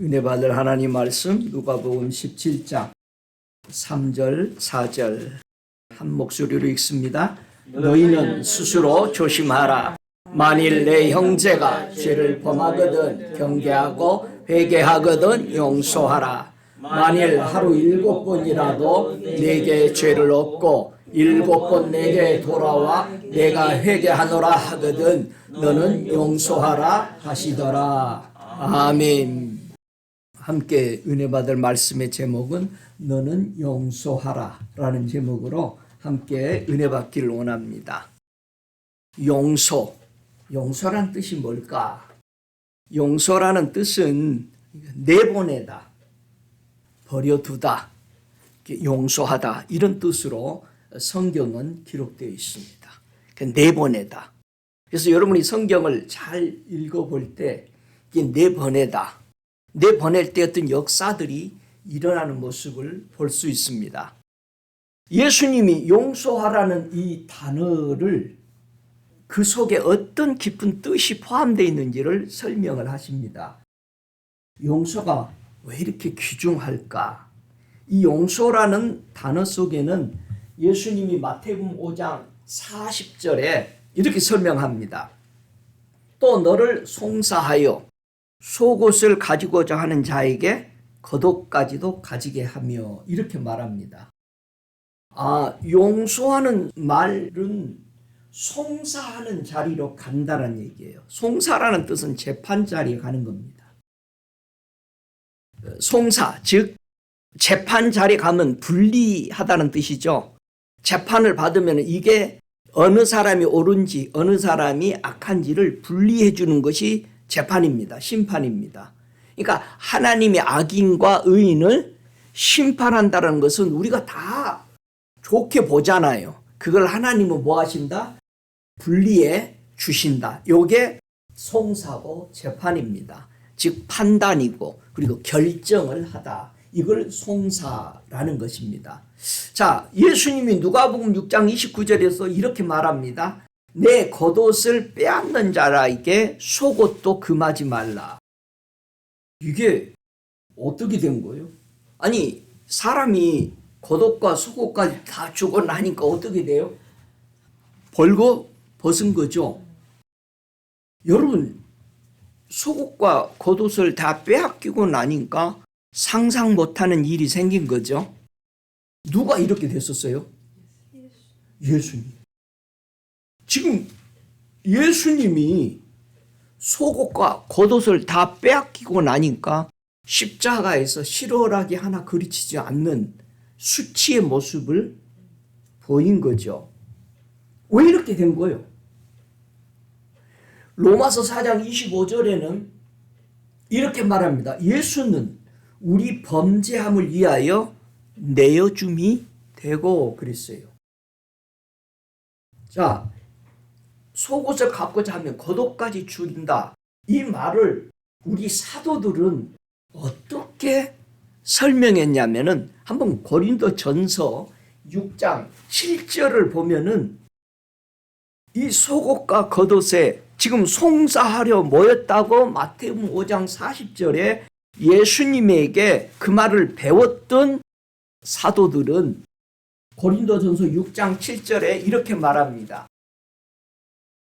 은혜 받을 하나님 말씀 누가복음 17장 3절 4절 한 목소리로 읽습니다. 너희는 스스로 조심하라. 만일 내 형제가 죄를 범하거든 경계하고 회개하거든 용서하라. 만일 하루 7번이라도 내게 죄를 얻고 7번 내게 돌아와 내가 회개하노라 하거든 너는 용서하라 하시더라. 아멘. 함께 은혜 받을 말씀의 제목은 너는 용서하라 라는 제목으로 함께 은혜 받기를 원합니다. 용서란 뜻이 뭘까? 용서라는 뜻은 내보내다, 버려두다, 용서하다 이런 뜻으로 성경은 기록되어 있습니다. 내보내다. 그래서 여러분이 성경을 잘 읽어볼 때 이게 내보낼 때 어떤 역사들이 일어나는 모습을 볼 수 있습니다. 예수님이 용서하라는 이 단어를 그 속에 어떤 깊은 뜻이 포함되어 있는지를 설명을 하십니다. 용서가 왜 이렇게 귀중할까? 이 용서라는 단어 속에는 예수님이 마태복음 5장 40절에 이렇게 설명합니다. 또 너를 송사하여 속옷을 가지고자 하는 자에게 겉옷까지도 가지게 하며 이렇게 말합니다. 용서하는 말은 송사하는 자리로 간다는 얘기예요. 송사라는 뜻은 재판 자리에 가는 겁니다. 송사, 즉 재판 자리에 가면 불리하다는 뜻이죠. 재판을 받으면 이게 어느 사람이 옳은지 어느 사람이 악한지를 분리해 주는 것이 재판입니다. 심판입니다. 그러니까 하나님이 악인과 의인을 심판한다는 것은 우리가 다 좋게 보잖아요. 그걸 하나님은 뭐 하신다? 분리해 주신다. 이게 송사고 재판입니다. 즉 판단이고 그리고 결정을 하다. 이걸 송사라는 것입니다. 자, 예수님이 누가복음 6장 29절에서 이렇게 말합니다. 내 겉옷을 빼앗는 자라에게 속옷도 금하지 말라. 이게 어떻게 된 거예요? 아니, 사람이 겉옷과 속옷까지 다 주고 나니까 어떻게 돼요? 벌거 벗은 거죠. 여러분, 속옷과 겉옷을 다 빼앗기고 나니까 상상 못하는 일이 생긴 거죠. 누가 이렇게 됐었어요? 예수님. 지금 예수님이 속옷과 겉옷을 다 빼앗기고 나니까 십자가에서 실오라기 하나 그르치지 않는 수치의 모습을 보인 거죠. 왜 이렇게 된 거예요? 로마서 4장 25절에는 이렇게 말합니다. 예수는 우리 범죄함을 위하여 내어줌이 되고 그랬어요. 자, 속옷을 갖고자 하면 겉옷까지 줄인다. 이 말을 우리 사도들은 어떻게 설명했냐면은 한번 고린도전서 6장 7절을 보면은 이 속옷과 겉옷에 지금 송사하려 모였다고 마태복음 5장 40절에 예수님에게 그 말을 배웠던 사도들은 고린도전서 6장 7절에 이렇게 말합니다.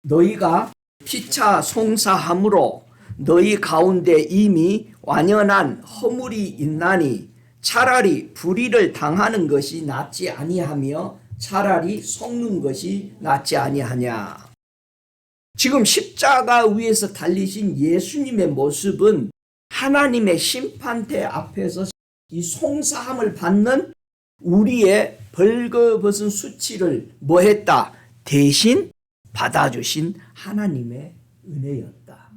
너희가 피차 송사함으로 너희 가운데 이미 완연한 허물이 있나니 차라리 불의를 당하는 것이 낫지 아니하며 차라리 속는 것이 낫지 아니하냐. 지금 십자가 위에서 달리신 예수님의 모습은 하나님의 심판대 앞에서 이 송사함을 받는 우리의 벌거벗은 수치를 뭐 했다? 대신 받아주신 하나님의 은혜였다.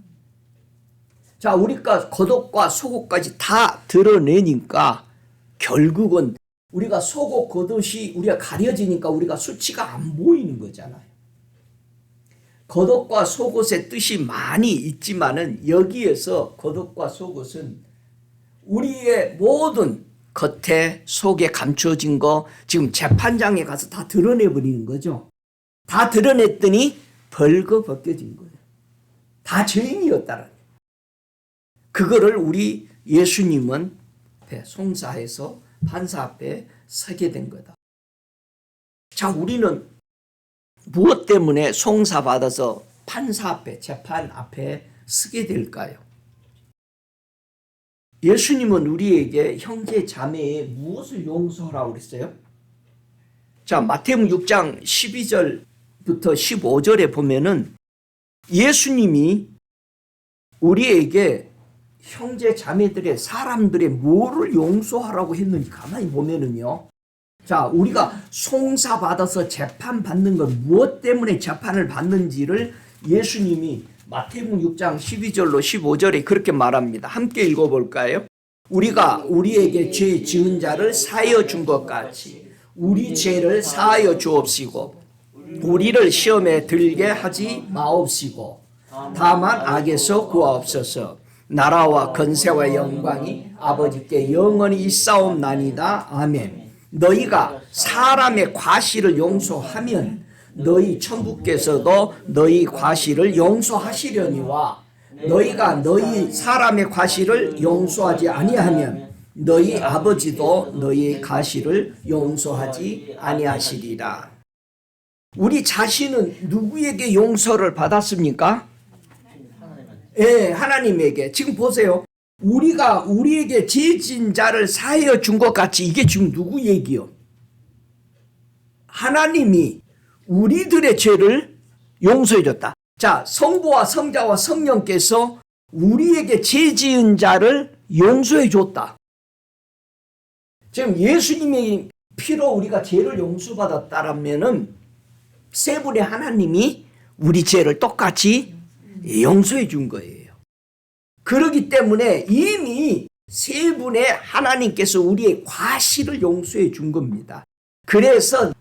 자, 우리가 겉옷과 속옷까지 다 드러내니까 결국은 우리가 속옷 겉옷이 우리가 가려지니까 우리가 수치가 안 보이는 거잖아요. 겉옷과 속옷의 뜻이 많이 있지만은 여기에서 겉옷과 속옷은 우리의 모든 겉에 속에 감춰진 거 지금 재판장에 가서 다 드러내버리는 거죠. 다 드러냈더니 벌거벗겨진 거예요. 다 죄인이었다는 거예요. 그거를 우리 예수님은 송사해서 판사 앞에 서게 된 거다. 자, 우리는 무엇 때문에 송사받아서 판사 앞에, 재판 앞에 서게 될까요? 예수님은 우리에게 형제 자매의 무엇을 용서하라고 그랬어요? 자, 마태복음 6장 12절부터 15절에 보면은 예수님이 우리에게 형제 자매들의 사람들의 뭐를 용서하라고 했는지 가만히 보면은요. 자, 우리가 송사받아서 재판받는 건 무엇 때문에 재판을 받는지를 예수님이 마태복음 6장 12절로 15절에 그렇게 말합니다. 함께 읽어볼까요? 우리가 우리에게 죄 지은 자를 사하여 준 것 같이 우리 죄를 사하여 주옵시고 우리를 시험에 들게 하지 마옵시고 다만 악에서 구하옵소서. 나라와 권세와 영광이 아버지께 영원히 있사옵나이다. 아멘. 너희가 사람의 과실을 용서하면 너희 천부께서도 너희 과실을 용서하시려니와 너희가 너희 사람의 과실을 용서하지 아니하면 너희 아버지도 너희 과실을 용서하지 아니하시리라. 우리 자신은 누구에게 용서를 받았습니까? 예, 하나님에게. 지금 보세요. 우리가 우리에게 죄 지은 자를 사하여 준 것 같이 이게 지금 누구 얘기요? 하나님이 우리들의 죄를 용서해 줬다. 자, 성부와 성자와 성령께서 우리에게 죄 지은 자를 용서해 줬다. 지금 예수님의 피로 우리가 죄를 용서받았다라면은 세 분의 하나님이 우리 죄를 똑같이 용서해 준 거예요. 그렇기 때문에 이미 세 분의 하나님께서 우리의 과실을 용서해 준 겁니다. 그래서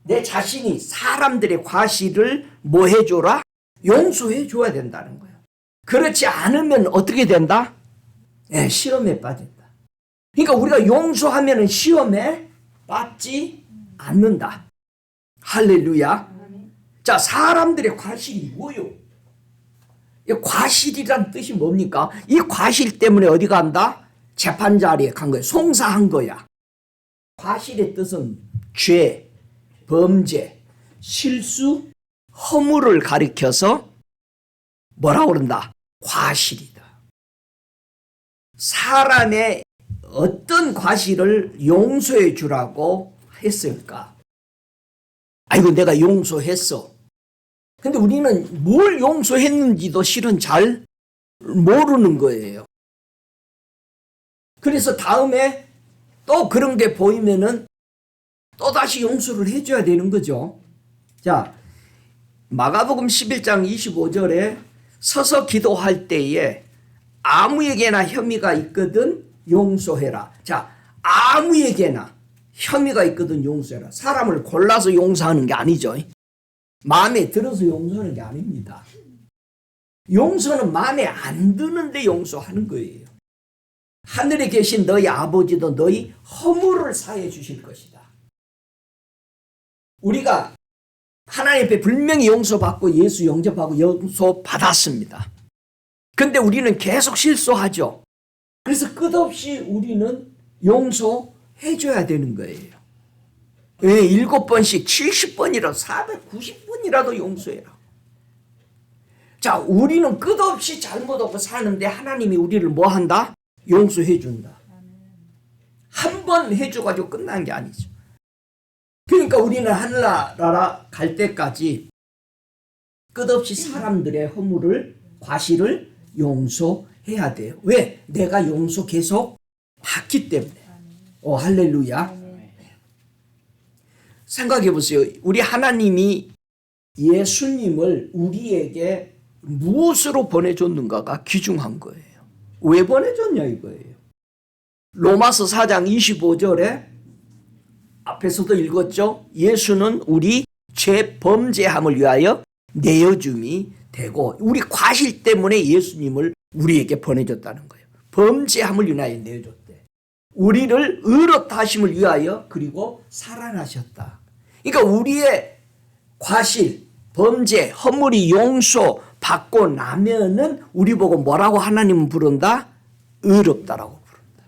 내 자신이 사람들의 과실을 뭐 해줘라? 용서해 줘야 된다는 거예요. 그렇지 않으면 어떻게 된다? 네, 시험에 빠진다. 그러니까 우리가 용서하면 시험에 빠지지 않는다. 할렐루야. 자, 사람들의 과실이 뭐요? 과실이란 뜻이 뭡니까? 이 과실 때문에 어디 간다? 재판 자리에 간 거야. 송사한 거야. 과실의 뜻은 죄, 범죄, 실수, 허물을 가리켜서 뭐라고 그런다? 과실이다. 사람의 어떤 과실을 용서해 주라고 했을까? 아이고, 내가 용서했어. 근데 우리는 뭘 용서했는지도 실은 잘 모르는 거예요. 그래서 다음에 또 그런 게 보이면은 또다시 용서를 해줘야 되는 거죠. 자, 마가복음 11장 25절에 서서 기도할 때에 아무에게나 혐의가 있거든 용서해라. 자, 아무에게나 혐의가 있거든 용서해라. 사람을 골라서 용서하는 게 아니죠. 마음에 들어서 용서하는 게 아닙니다. 용서는 마음에 안 드는데 용서하는 거예요. 하늘에 계신 너희 아버지도 너희 허물을 사해 주실 것이다. 우리가 하나님 앞에 분명히 용서받고 예수 영접하고 용서받았습니다. 근데 우리는 계속 실수하죠. 그래서 끝없이 우리는 용서해줘야 되는 거예요. 왜 7번씩 70번이라도 490번이라도 용서해라. 자, 우리는 끝없이 잘못하고 사는데 하나님이 우리를 뭐 한다? 용서해 준다. 한 번 해줘가지고 끝난 게 아니죠. 그러니까 우리는 하늘나라 갈 때까지 끝없이 사람들의 허물을, 과실을 용서해야 돼요. 왜? 내가 용서 계속 받기 때문에. 할렐루야. 생각해 보세요. 우리 하나님이 예수님을 우리에게 무엇으로 보내줬는가가 귀중한 거예요. 왜 보내줬냐 이거예요. 로마서 4장 25절에 앞에서도 읽었죠. 예수는 우리 죄 범죄함을 위하여 내어줌이 되고 우리 과실 때문에 예수님을 우리에게 보내줬다는 거예요. 범죄함을 위하여 내어줬대. 우리를 의롭다 하심을 위하여 그리고 살아나셨다. 그러니까 우리의 과실, 범죄, 허물이 용서받고 나면은 우리 보고 뭐라고 하나님은 부른다? 의롭다라고 부른다.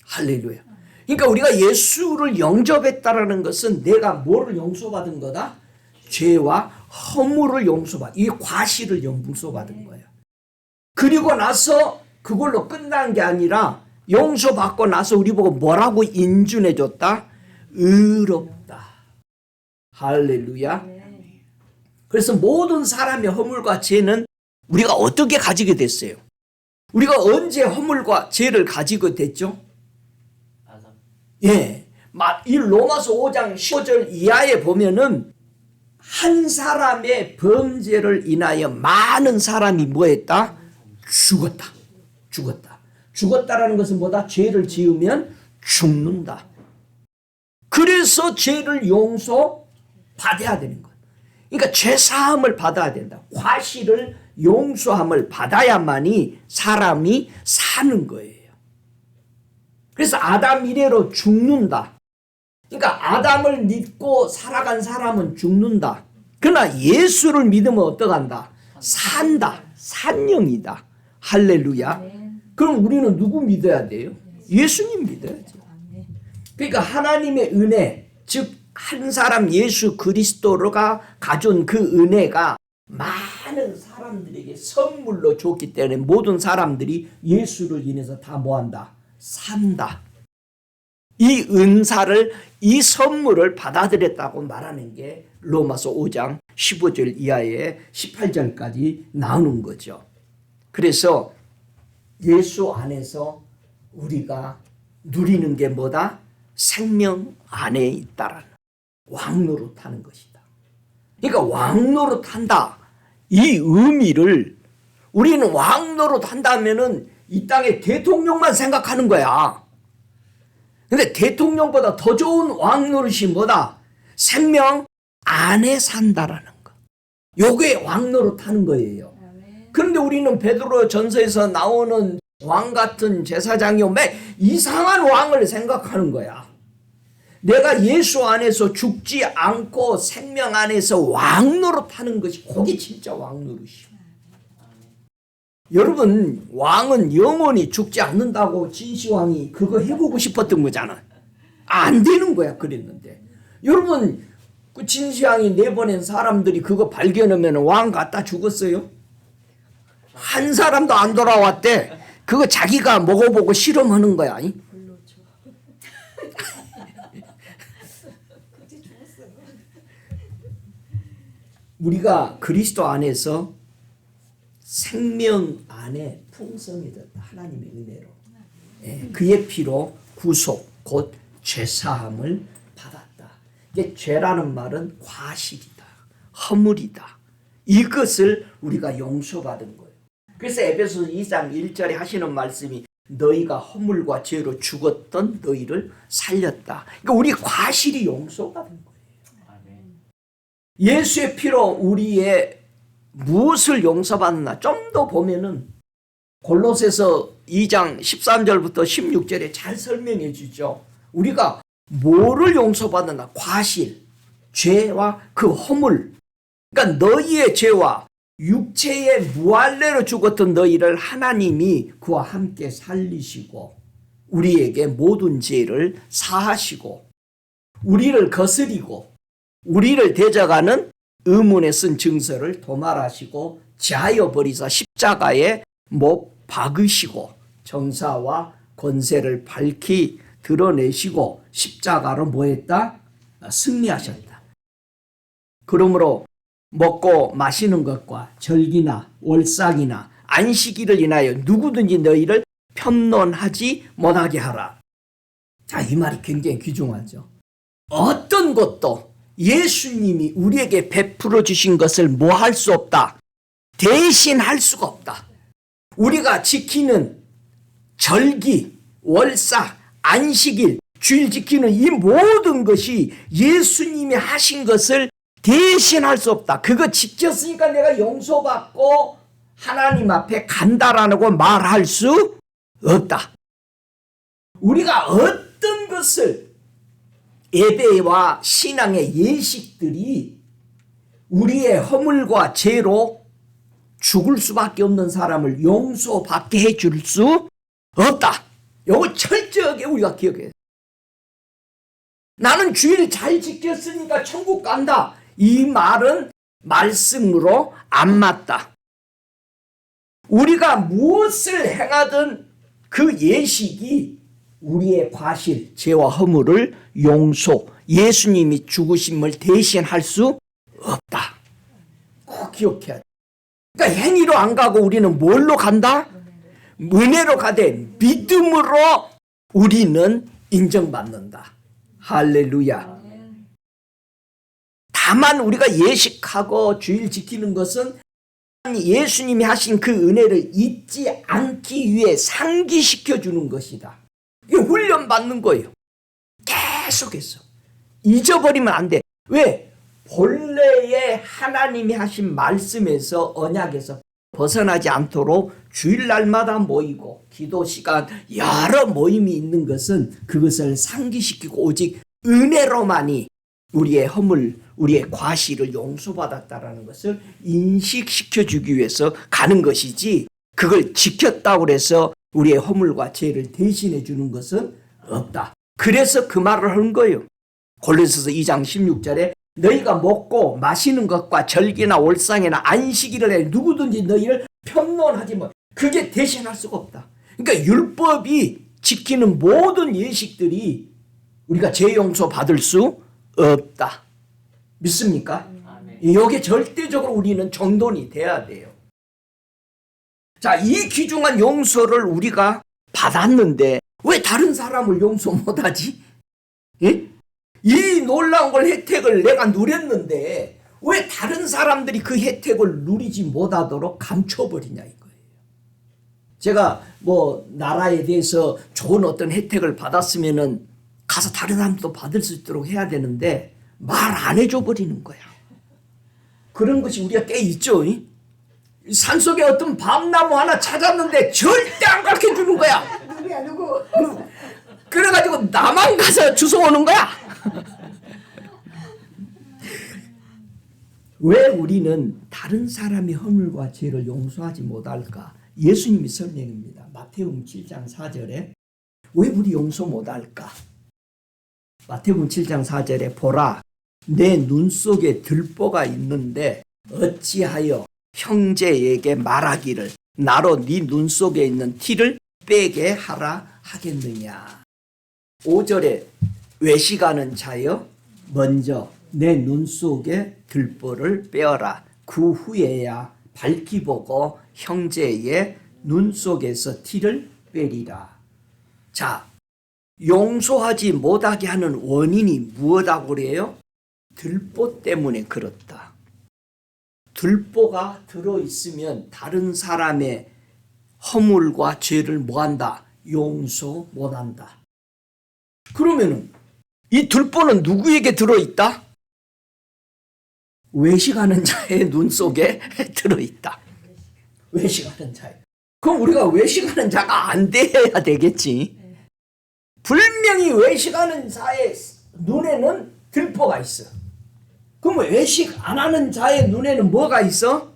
할렐루야. 그러니까 우리가 예수를 영접했다라는 것은 내가 뭐를 용서받은 거다? 죄와 허물을 용서받은, 이 과실을 용서받은 거야. 그리고 나서 그걸로 끝난 게 아니라 용서받고 나서 우리 보고 뭐라고 인준해 줬다? 의롭다. 할렐루야. 그래서 모든 사람의 허물과 죄는 우리가 어떻게 가지게 됐어요? 우리가 언제 허물과 죄를 가지고 됐죠? 예. 이 로마서 5장 15절 이하에 보면은 한 사람의 범죄를 인하여 많은 사람이 뭐 했다? 죽었다. 죽었다. 죽었다라는 것은 뭐다? 죄를 지으면 죽는다. 그래서 죄를 용서받아야 되는 거예요. 그러니까 죄사함을 받아야 된다. 과실을 용서함을 받아야만이 사람이 사는 거예요. 그래서 아담 이래로 죽는다. 그러니까 아담을 믿고 살아간 사람은 죽는다. 그러나 예수를 믿으면 어떡한다? 산다. 산영이다. 할렐루야. 그럼 우리는 누구 믿어야 돼요? 예수님 믿어야죠. 그러니까 하나님의 은혜, 즉 한 사람 예수 그리스도가 가져온 그 은혜가 많은 사람들에게 선물로 줬기 때문에 모든 사람들이 예수를 인해서 다 뭐한다? 산다. 이 은사를, 이 선물을 받아들였다고 말하는 게 로마서 5장 15절 이하에 18절까지 나오는 거죠. 그래서 예수 안에서 우리가 누리는 게 뭐다? 생명 안에 있다라는 왕노릇하는 것이다. 그러니까 왕노릇한다. 이 의미를 우리는 왕노릇한다면은 이 땅에 대통령만 생각하는 거야. 근데 대통령보다 더 좋은 왕노릇이 뭐다? 생명 안에 산다라는 거. 요게 왕노릇하는 거예요. 그런데 우리는 베드로 전서에서 나오는 왕 같은 제사장이요, 매 이상한 왕을 생각하는 거야. 내가 예수 안에서 죽지 않고 생명 안에서 왕노릇하는 것이 그게 진짜 왕노릇이야. 여러분, 왕은 영원히 죽지 않는다고 진시황이 그거 해보고 싶었던 거잖아. 안 되는 거야. 그랬는데 여러분, 그 진시황이 내보낸 사람들이 그거 발견하면 왕 갖다 죽었어요? 한 사람도 안 돌아왔대. 그거 자기가 먹어보고 실험하는 거야. 우리가 그리스도 안에서 생명 안에 풍성해졌다. 하나님의 은혜로. 예, 그의 피로 구속, 곧 죄사함을 받았다. 이게 죄라는 말은 과실이다. 허물이다. 이것을 우리가 용서받은 거예요. 그래서 에베소서 2장 1절에 하시는 말씀이 너희가 허물과 죄로 죽었던 너희를 살렸다. 그러니까 우리 과실이 용서받은 거예요. 예수의 피로 우리의 무엇을 용서받나 좀 더 보면은 골로새서 2장 13절부터 16절에 잘 설명해 주죠. 우리가 뭐를 용서받나? 과실, 죄와 그 허물. 그러니까 너희의 죄와 육체의 무할례로 죽었던 너희를 하나님이 그와 함께 살리시고 우리에게 모든 죄를 사하시고 우리를 거스리고 우리를 대적하는 의문에 쓴 증서를 도말하시고 제하여 버리사 십자가에 못 박으시고 정사와 권세를 밝히 드러내시고 십자가로 뭐했다? 승리하셨다. 그러므로 먹고 마시는 것과 절기나 월삭이나 안식일을 인하여 누구든지 너희를 편론하지 못하게 하라. 자, 이 말이 굉장히 귀중하죠. 어떤 것도 예수님이 우리에게 베풀어 주신 것을 뭐 할 수 없다. 대신할 수가 없다. 우리가 지키는 절기, 월삭, 안식일, 주일 지키는 이 모든 것이 예수님이 하신 것을 대신할 수 없다. 그거 지켰으니까 내가 용서받고 하나님 앞에 간다라고 말할 수 없다. 우리가 어떤 것을 예배와 신앙의 예식들이 우리의 허물과 죄로 죽을 수밖에 없는 사람을 용서받게 해줄 수 없다. 이거 철저하게 우리가 기억해야 돼. 나는 주일 잘 지켰으니까 천국 간다. 이 말은 말씀으로 안 맞다. 우리가 무엇을 행하든 그 예식이 우리의 과실, 죄와 허물을 용서, 예수님이 죽으심을 대신할 수 없다. 꼭 기억해야 돼. 그러니까 행위로 안 가고 우리는 뭘로 간다? 은혜로 가되 믿음으로 우리는 인정받는다. 할렐루야. 다만 우리가 예식하고 주일 지키는 것은 예수님이 하신 그 은혜를 잊지 않기 위해 상기시켜 주는 것이다. 이게 훈련 받는 거예요. 계속해서. 잊어버리면 안 돼. 왜? 본래의 하나님이 하신 말씀에서, 언약에서 벗어나지 않도록 주일날마다 모이고 기도 시간 여러 모임이 있는 것은 그것을 상기시키고 오직 은혜로만이 우리의 허물, 우리의 과실을 용서받았다라는 것을 인식시켜주기 위해서 가는 것이지, 그걸 지켰다고 해서 우리의 허물과 죄를 대신해 주는 것은 없다. 그래서 그 말을 한 거예요. 골로새서 2장 16절에 너희가 먹고 마시는 것과 절기나 올상이나 안식일을 해 누구든지 너희를 편론하지 뭐, 그게 대신할 수가 없다. 그러니까 율법이 지키는 모든 예식들이 우리가 죄 용서 받을 수 없다. 믿습니까? 이게 절대적으로 우리는 정돈이 돼야 돼요. 자, 이 귀중한 용서를 우리가 받았는데 왜 다른 사람을 용서 못하지? 예? 이 놀라운 걸, 혜택을 내가 누렸는데 왜 다른 사람들이 그 혜택을 누리지 못하도록 감춰버리냐 이거예요. 제가 뭐 나라에 대해서 좋은 어떤 혜택을 받았으면은 가서 다른 사람도 받을 수 있도록 해야 되는데 말 안 해줘 버리는 거야. 그런 것이 우리가 꽤 있죠. 산속에 어떤 밤나무 하나 찾았는데 절대 안 가르쳐 주는 거야. 누구야 누구? 그래가지고 나만 가서 주워오는 거야. 왜 우리는 다른 사람의 허물과 죄를 용서하지 못할까? 예수님이 설명합니다. 마태복음 7장 4절에 왜 우리 용서 못할까? 마태복음 7장 4절에 보라, 내 눈 속에 들보가 있는데 어찌하여 형제에게 말하기를 나로 네 눈 속에 있는 티를 빼게 하라 하겠느냐. 5절에 외식하는 자여 먼저 내 눈 속에 들보를 빼어라. 그 후에야 밝히 보고 형제의 눈 속에서 티를 빼리라. 자, 용서하지 못하게 하는 원인이 무엇이라고 그래요? 들보 때문에 그렇다. 들보가 들어있으면 다른 사람의 허물과 죄를 뭐한다? 용서 못한다. 그러면은 이 들보는 누구에게 들어있다? 외식하는 자의 눈 속에 들어있다. 외식하는 자에. 그럼 우리가 외식하는 자가 안 돼야 되겠지. 분명히 외식하는 자의 눈에는 들보가 있어. 그럼 외식 안 하는 자의 눈에는 뭐가 있어?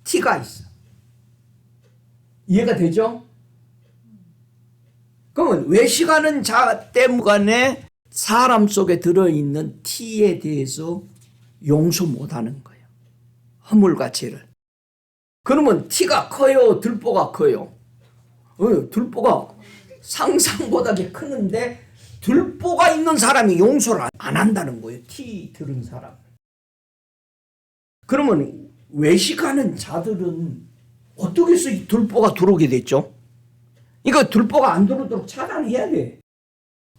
티가 있어. 이해가 되죠? 그러면 외식하는 자 때문에 사람 속에 들어있는 티에 대해서 용서 못하는 거예요. 허물과 죄를. 그러면 티가 커요? 들보가 커요? 들보가 상상보다 크는데 들보가 있는 사람이 용서를 안 한다는 거예요. 티 들은 사람. 그러면 외식하는 자들은 어떻게 해서 이 들보가 들어오게 됐죠? 이거 들보가 안 들어오도록 차단해야 돼.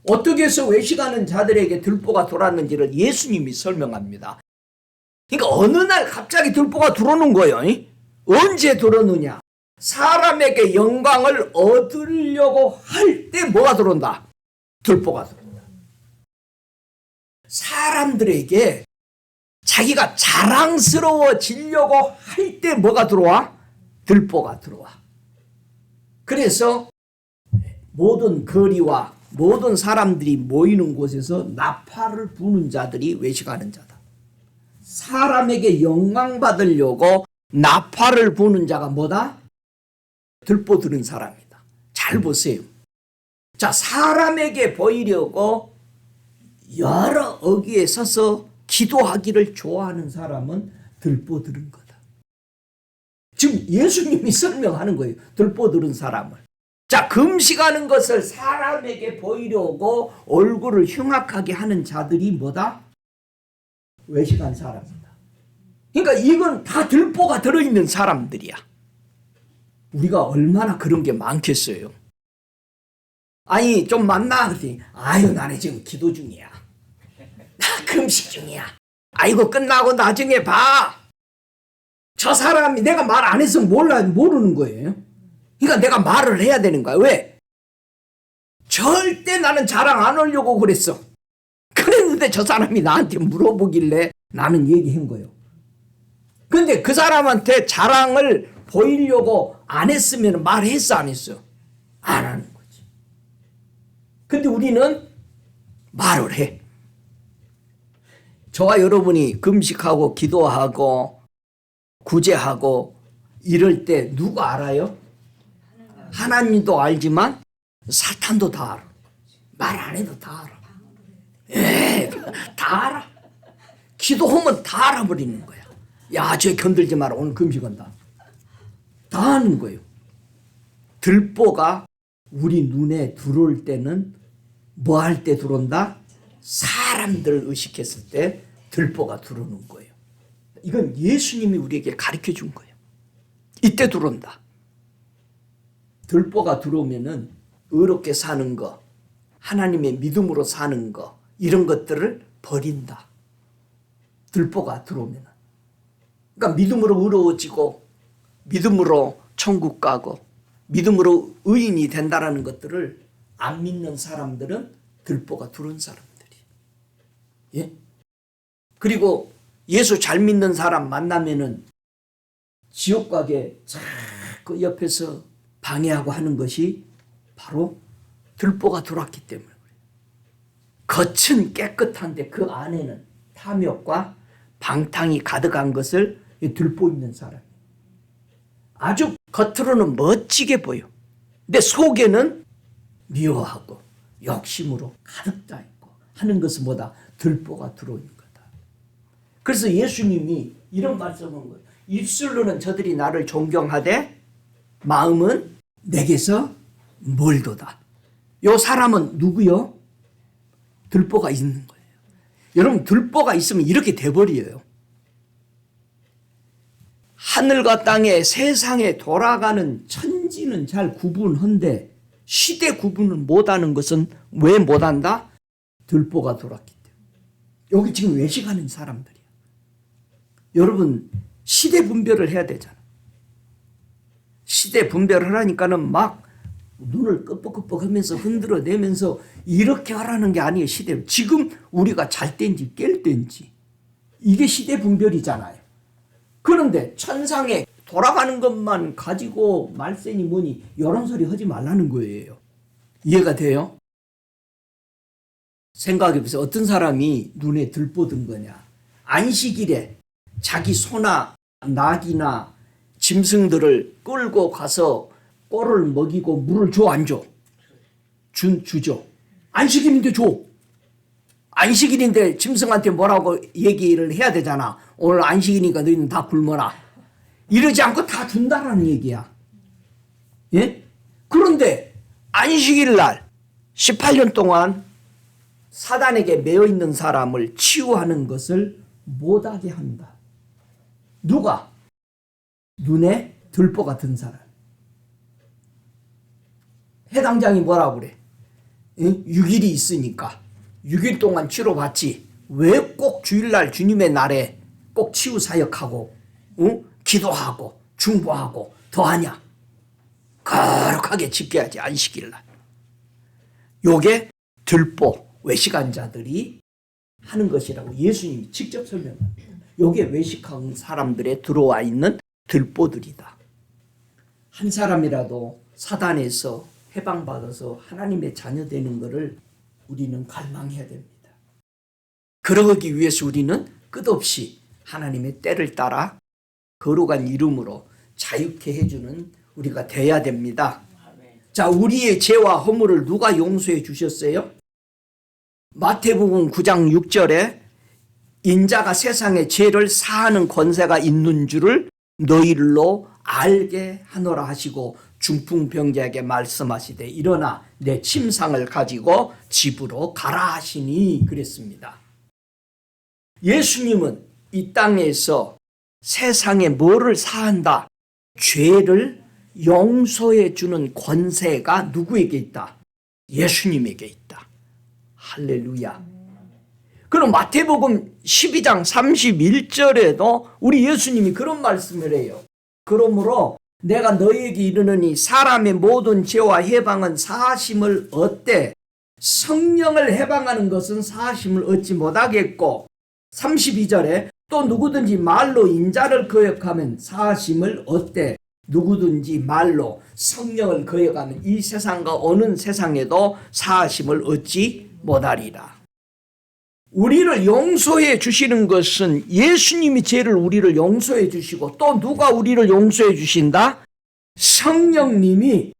어떻게 해서 외식하는 자들에게 들보가 들어왔는지를 예수님이 설명합니다. 그러니까 어느 날 갑자기 들보가 들어오는 거예요. 언제 들어오느냐? 사람에게 영광을 얻으려고 할 때 뭐가 들어온다? 들보가 들어온다. 사람들에게 자기가 자랑스러워지려고 할 때 뭐가 들어와? 들보가 들어와. 그래서 모든 거리와 모든 사람들이 모이는 곳에서 나팔을 부는 자들이 외식하는 자다. 사람에게 영광 받으려고 나팔을 부는 자가 뭐다? 들보 들은 사람이다. 잘 보세요. 자, 사람에게 보이려고 여러 어귀에 서서 기도하기를 좋아하는 사람은 들보 들은 거다. 지금 예수님이 설명하는 거예요. 들보 들은 사람을. 자, 금식하는 것을 사람에게 보이려고 얼굴을 흉악하게 하는 자들이 뭐다? 외식한 사람이다. 그러니까 이건 다 들보가 들어있는 사람들이야. 우리가 얼마나 그런 게 많겠어요. 아니, 좀 만나 그랬더니 아유, 나는 지금 기도 중이야. 나 금식 중이야. 아이고, 끝나고 나중에 봐. 저 사람이 내가 말 안 했으면 모르는 거예요. 그러니까 내가 말을 해야 되는 거야. 왜? 절대 나는 자랑 안 하려고 그랬어. 그랬는데 저 사람이 나한테 물어보길래 나는 얘기한 거예요. 근데 그 사람한테 자랑을 보이려고 안 했으면 말했어, 안 했어? 안 하는 거지. 근데 우리는 말을 해. 저와 여러분이 금식하고 기도하고 구제하고 이럴 때 누가 알아요? 하나님도 알지만 사탄도 다 알아. 말 안 해도 다 알아. 다 알아. 기도하면 다 알아버리는 거야. 야, 저 견들지 마라. 오늘 금식한다. 다 하는 거예요. 들보가 우리 눈에 들어올 때는 뭐 할 때 들어온다? 사람들을 의식했을 때 들보가 들어오는 거예요. 이건 예수님이 우리에게 가르쳐 준 거예요. 이때 들어온다. 들보가 들어오면은 의롭게 사는 거, 하나님의 믿음으로 사는 거, 이런 것들을 버린다. 들보가 들어오면은. 그러니까 믿음으로 의로워지고, 믿음으로 천국 가고, 믿음으로 의인이 된다라는 것들을 안 믿는 사람들은 들보가 들어온 사람들이에요. 예? 그리고 예수 잘 믿는 사람 만나면은 지옥 가게 자꾸 옆에서 방해하고 하는 것이 바로 들보가 들어왔기 때문에 그래요. 겉은 깨끗한데 그 안에는 탐욕과 방탕이 가득한 것을 들보 있는 사람이에요. 아주 겉으로는 멋지게 보여. 근데 속에는 미워하고 욕심으로 가득 차 있고 하는 것은 뭐다? 들보가 들어오는 거다. 그래서 예수님이 이런 말씀을 한 거예요. 입술로는 저들이 나를 존경하되 마음은 내게서 멀도다. 요 사람은 누구요? 들보가 있는 거예요. 여러분, 들보가 있으면 이렇게 돼버려요. 하늘과 땅에 세상에 돌아가는 천지는 잘 구분한데 시대 구분을 못하는 것은 왜 못한다? 들보가 들어왔기 때문에. 여기 지금 외식하는 사람들이야. 여러분, 시대 분별을 해야 되잖아. 시대 분별을 하라니까는 막 눈을 끄뻑끄뻑 하면서 흔들어내면서 이렇게 하라는 게 아니에요. 시대. 지금 우리가 잘 때인지 깰 때인지. 이게 시대 분별이잖아요. 그런데 천상에 돌아가는 것만 가지고 말세니 뭐니 이런 소리 하지 말라는 거예요. 이해가 돼요? 생각해보세요. 어떤 사람이 눈에 들보든 거냐. 안식일에 자기 소나 낙이나 짐승들을 끌고 가서 꼴을 먹이고 물을 줘, 안 줘? 주죠. 안식일인데 줘. 안식일인데 짐승한테 뭐라고 얘기를 해야 되잖아. 오늘 안식일이니까 너희는 다 굶어라. 이러지 않고 다 준다라는 얘기야. 예? 그런데 안식일 날 18년 동안 사단에게 매여 있는 사람을 치유하는 것을 못하게 한다. 누가? 눈에 들보가 든 사람. 해당장이 뭐라고 그래? 6일이 있으니까 6일 동안 치료받지. 왜 꼭 주일날 주님의 날에 꼭 치유 사역하고 기도하고 중보하고 더하냐? 거룩하게 지켜야지 안식일날. 요게 들보 외식한 자들이 하는 것이라고 예수님이 직접 설명합니다. 요게 외식한 사람들의 들어와 있는 들보들이다. 한 사람이라도 사단에서 해방받아서 하나님의 자녀 되는 것을 우리는 갈망해야 됩니다. 그러기 위해서 우리는 끝없이 하나님의 때를 따라 거룩한 이름으로 자유케 해주는 우리가 돼야 됩니다. 자, 우리의 죄와 허물을 누가 용서해 주셨어요? 마태복음 9장 6절에 인자가 세상의 죄를 사하는 권세가 있는 줄을 너희로 알게 하노라 하시고 중풍병자에게 말씀하시되 일어나 내 침상을 가지고 집으로 가라 하시니 그랬습니다. 예수님은 이 땅에서 세상에 뭐를 사한다? 죄를 용서해 주는 권세가 누구에게 있다? 예수님에게 있다. 할렐루야. 그럼 마태복음 12장 31절에도 우리 예수님이 그런 말씀을 해요. 그러므로 내가 너희에게 이르노니 사람의 모든 죄와 해방은 사하심을 얻되 성령을 해방하는 것은 사하심을 얻지 못하겠고 32절에 또 누구든지 말로 인자를 거역하면 사하심을 얻되 누구든지 말로 성령을 거역하면 이 세상과 어느 세상에도 사하심을 얻지 못하리라. 우리를 용서해 주시는 것은 예수님이 죄를 우리를 용서해 주시고 또 누가 우리를 용서해 주신다? 성령님이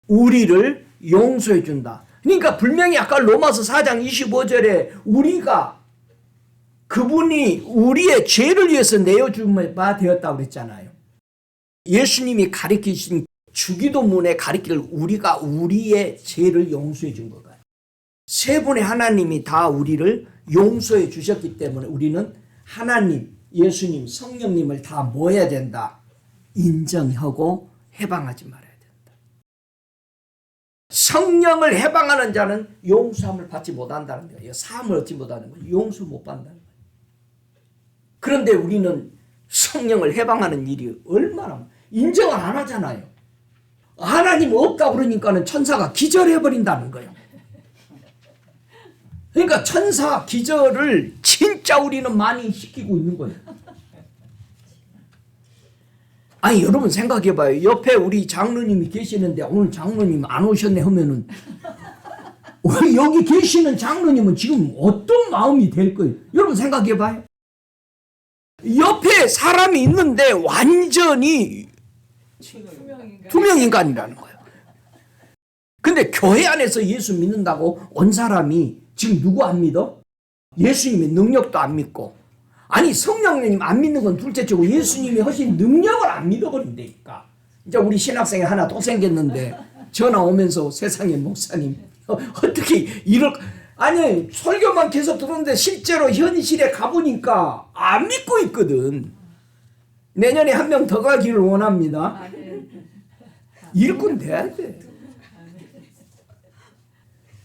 우리를 용서해 준다. 그러니까 분명히 아까 로마서 4장 25절에 우리가 그분이 우리의 죄를 위해서 내어준 바 되었다고 그랬잖아요. 예수님이 가르치신 주기도문에 가르칠 우리가 우리의 죄를 용서해 준 거예요. 세 분의 하나님이 다 우리를 용서해 주셨기 때문에 우리는 하나님, 예수님, 성령님을 다 뭐 해야 된다? 인정하고 해방하지 말아야 된다. 성령을 해방하는 자는 용서함을 받지 못한다는 거예요. 사함을 얻지 못하는 거예요. 용서 못 받는다는 거예요. 그런데 우리는 성령을 해방하는 일이 얼마나 인정을 안 하잖아요. 하나님 없다 그러니까는 천사가 기절해버린다는 거예요. 그러니까 천사 기절을 진짜 우리는 많이 시키고 있는 거예요. 아니 여러분 생각해봐요. 옆에 우리 장로님이 계시는데 오늘 장로님 안 오셨네 하면은 여기 계시는 장로님은 지금 어떤 마음이 될 거예요? 여러분 생각해봐요. 옆에 사람이 있는데 완전히 투명인간이라는 거예요. 근데 교회 안에서 예수 믿는다고 온 사람이 지금 누구 안 믿어? 예수님의 능력도 안 믿고, 아니 성령님 안 믿는 건 둘째치고 예수님이 하신 능력을 안 믿어버린다니까. 이제 우리 신학생이 하나 또 생겼는데 전화 오면서 세상에 목사님 어떻게 이럴, 아니 설교만 계속 들었는데 실제로 현실에 가보니까 안 믿고 있거든. 내년에 한 명 더 가기를 원합니다. 일꾼 돼야 돼.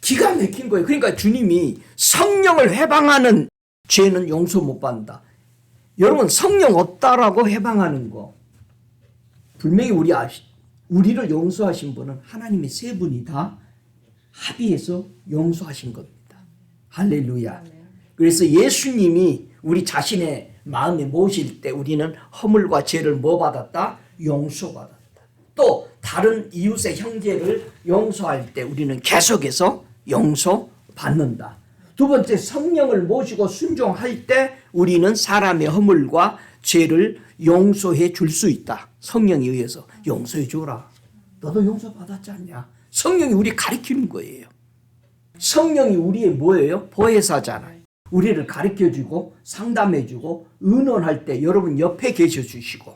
기가 막힌 거예요. 그러니까 주님이 성령을 해방하는 죄는 용서 못 받는다. 여러분 성령 없다라고 해방하는 거 분명히 우리를 용서하신 분은 하나님의 세 분이 다 합의해서 용서하신 겁니다. 할렐루야. 그래서 예수님이 우리 자신의 마음에 모실 때 우리는 허물과 죄를 뭐 받았다? 용서받았다. 또 다른 이웃의 형제를 용서할 때 우리는 계속해서 용서받는다. 두 번째, 성령을 모시고 순종할 때 우리는 사람의 허물과 죄를 용서해 줄 수 있다. 성령에 의해서 용서해 주라. 너도 용서받았지 않냐? 성령이 우리 가르치는 거예요. 성령이 우리의 뭐예요? 보혜사잖아요. 우리를 가르쳐주고 상담해주고 의논할 때 여러분 옆에 계셔주시고,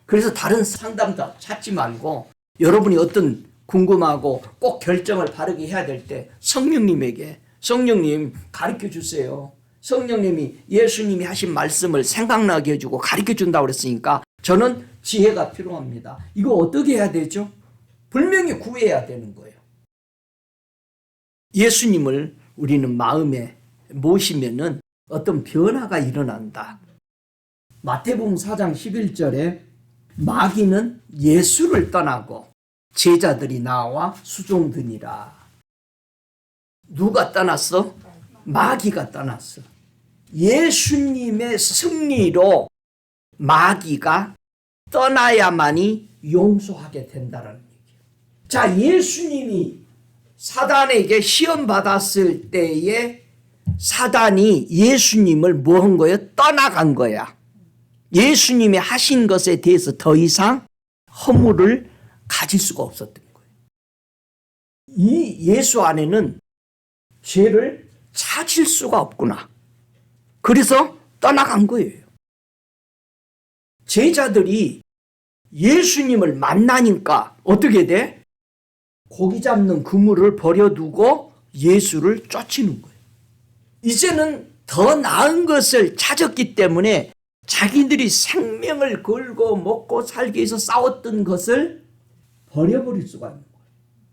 그래서 다른 상담자 찾지 말고 여러분이 어떤 궁금하고 꼭 결정을 바르게 해야 될 때 성령님에게, 성령님 가르쳐 주세요. 성령님이 예수님이 하신 말씀을 생각나게 해주고 가르쳐 준다고 그랬으니까 저는 지혜가 필요합니다. 이거 어떻게 해야 되죠? 분명히 구해야 되는 거예요. 예수님을 우리는 마음에 모시면은 어떤 변화가 일어난다. 마태복음 4장 11절에 마귀는 예수를 떠나고 제자들이 나와 수종드니라. 누가 떠났어? 마귀가 떠났어. 예수님의 승리로 마귀가 떠나야만이 용서하게 된다는 얘기예요. 자, 예수님이 사단에게 시험 받았을 때에 사단이 예수님을 뭐 한 거예요? 떠나간 거야. 예수님이 하신 것에 대해서 더 이상 허물을 가질 수가 없었던 거예요. 이 예수 안에는 죄를 찾을 수가 없구나. 그래서 떠나간 거예요. 제자들이 예수님을 만나니까 어떻게 돼? 고기 잡는 그물을 버려두고 예수를 쫓는 거예요. 이제는 더 나은 것을 찾았기 때문에 자기들이 생명을 걸고 먹고 살기 위해서 싸웠던 것을 버려버릴 수가 있는 거예요.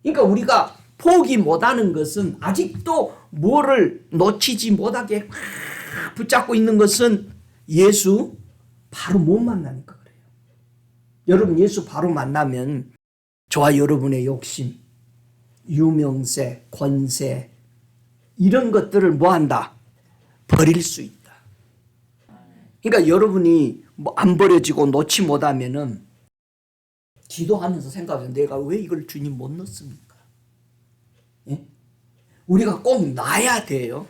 그러니까 우리가 포기 못하는 것은 아직도 뭐를 놓치지 못하게 붙잡고 있는 것은 예수 바로 못 만나니까 그래요. 여러분 예수 바로 만나면 저와 여러분의 욕심, 유명세, 권세 이런 것들을 뭐한다? 버릴 수 있다. 그러니까 여러분이 뭐 안 버려지고 놓지 못하면은 기도하면서 생각하면 내가 왜 이걸 주님 못 넣습니까? 예? 우리가 꼭 놔야 돼요.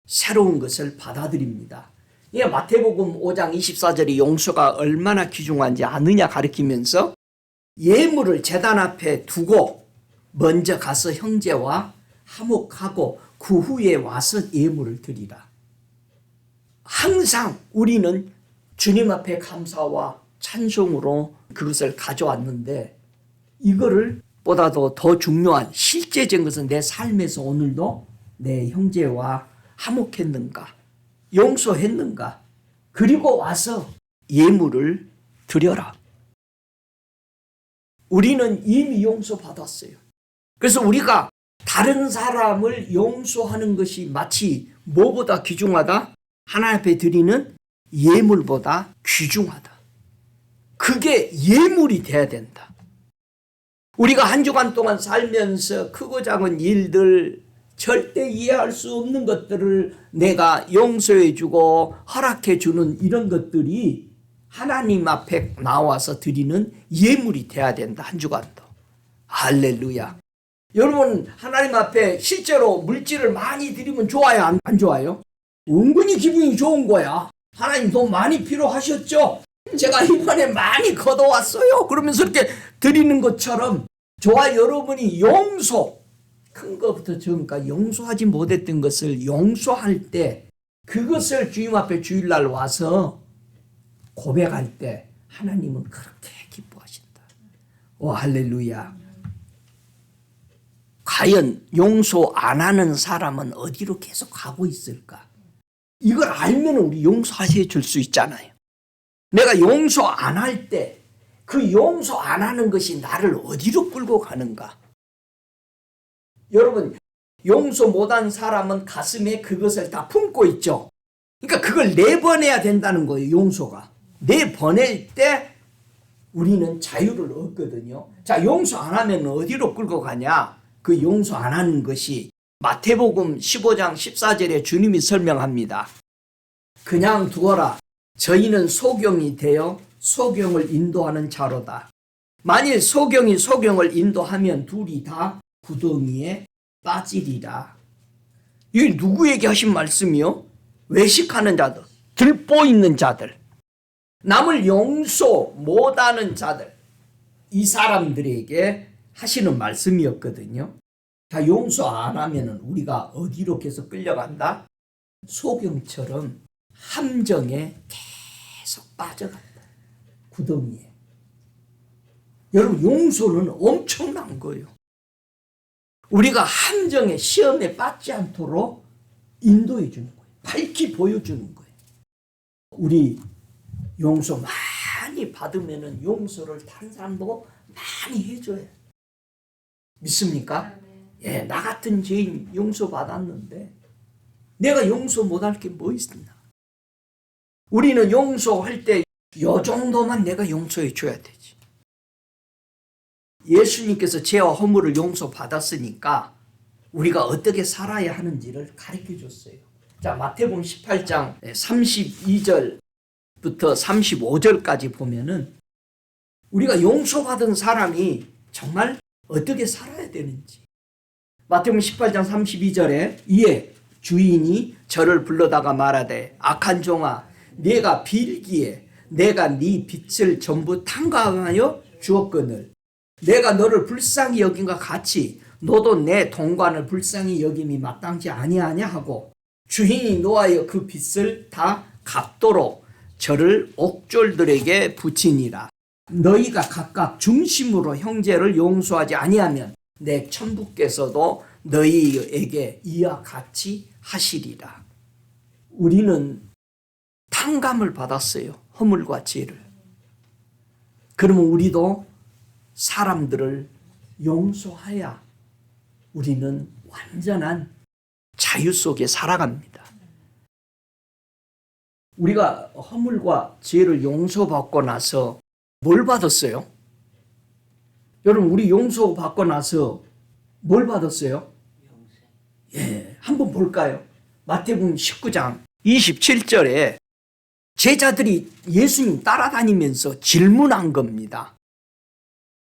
새로운 것을 받아들입니다. 예, 마태복음 5장 24절이 용서가 얼마나 귀중한지 아느냐 가르치면서 예물을 제단 앞에 두고 먼저 가서 형제와 화목하고 그 후에 와서 예물을 드리라. 항상 우리는 주님 앞에 감사와 찬송으로 그것을 가져왔는데 이거를 보다도 더 중요한 실제적인 것은 내 삶에서 오늘도 내 형제와 화목했는가, 용서했는가, 그리고 와서 예물을 드려라. 우리는 이미 용서받았어요. 그래서 우리가 다른 사람을 용서하는 것이 마치 뭐보다 귀중하다? 하나님 앞에 드리는 예물보다 귀중하다. 그게 예물이 돼야 된다. 우리가 한 주간 동안 살면서 크고 작은 일들, 절대 이해할 수 없는 것들을 내가 용서해 주고 허락해 주는 이런 것들이 하나님 앞에 나와서 드리는 예물이 돼야 된다. 한 주간도. 할렐루야. 여러분 하나님 앞에 실제로 물질을 많이 드리면 좋아요? 안 좋아요? 은근히 기분이 좋은 거야. 하나님 돈 많이 필요하셨죠? 제가 이번에 많이 걷어왔어요. 그러면서 이렇게 드리는 것처럼 저와 여러분이 용서, 큰 것부터 적은가 용서하지 못했던 것을 용서할 때 그것을 주님 앞에 주일날 와서 고백할 때 하나님은 그렇게 기뻐하신다. 오 할렐루야. 과연 용서 안 하는 사람은 어디로 계속 가고 있을까? 이걸 알면 우리 용서하셔 줄 수 있잖아요. 내가 용서 안 할 때 그 용서 안 하는 것이 나를 어디로 끌고 가는가? 여러분 용서 못한 사람은 가슴에 그것을 다 품고 있죠. 그러니까 그걸 내보내야 된다는 거예요. 용서가. 내보낼 때 우리는 자유를 얻거든요. 자, 용서 안 하면 어디로 끌고 가냐? 그 용서 안 하는 것이 마태복음 15장 14절에 주님이 설명합니다. 그냥 두어라. 저희는 소경이 되어 소경을 인도하는 자로다. 만일 소경이 소경을 인도하면 둘이 다 구덩이에 빠지리라. 이게 누구에게 하신 말씀이요? 외식하는 자들, 들보 있는 자들, 남을 용서 못하는 자들, 이 사람들에게 하시는 말씀이었거든요. 자, 용서 안 하면 우리가 어디로 계속 끌려간다? 소경처럼 함정에 계속 빠져간다. 구덩이에. 여러분 용서는 엄청난 거예요. 우리가 함정에 시험에 빠지지 않도록 인도해 주는 거예요. 밝히 보여주는 거예요. 우리 용서 많이 받으면 용서를 다른 사람도 많이 해줘요. 믿습니까? 예, 나 같은 죄인 용서받았는데 내가 용서 못할 게 뭐 있습니까? 우리는 용서할 때 요 정도만 내가 용서해 줘야 되지. 예수님께서 죄와 허물을 용서받았으니까 우리가 어떻게 살아야 하는지를 가르쳐 줬어요. 자, 마태복음 18장 32절부터 35절까지 보면은 우리가 용서받은 사람이 정말 어떻게 살아야 되는지. 마태복음 18장 32절에 이에 주인이 저를 불러다가 말하되 악한 종아 네가 빌기에 내가 네 빚을 전부 탕감하여 주었거늘 내가 너를 불쌍히 여긴과 같이 너도 내 동관을 불쌍히 여김이 마땅치 아니하냐 하고 주인이 노하여 그 빚을 다 갚도록 저를 옥졸들에게 붙이니라. 너희가 각각 중심으로 형제를 용서하지 아니하면 내 천부께서도 너희에게 이와 같이 하시리라. 우리는 탕감을 받았어요. 허물과 죄를. 그러면 우리도 사람들을 용서해야 우리는 완전한 자유 속에 살아갑니다. 우리가 허물과 죄를 용서받고 나서 뭘 받았어요? 여러분, 우리 용서받고 나서 뭘 받았어요? 예, 한번 볼까요? 마태복음 19장 27절에 제자들이 예수님 따라다니면서 질문한 겁니다.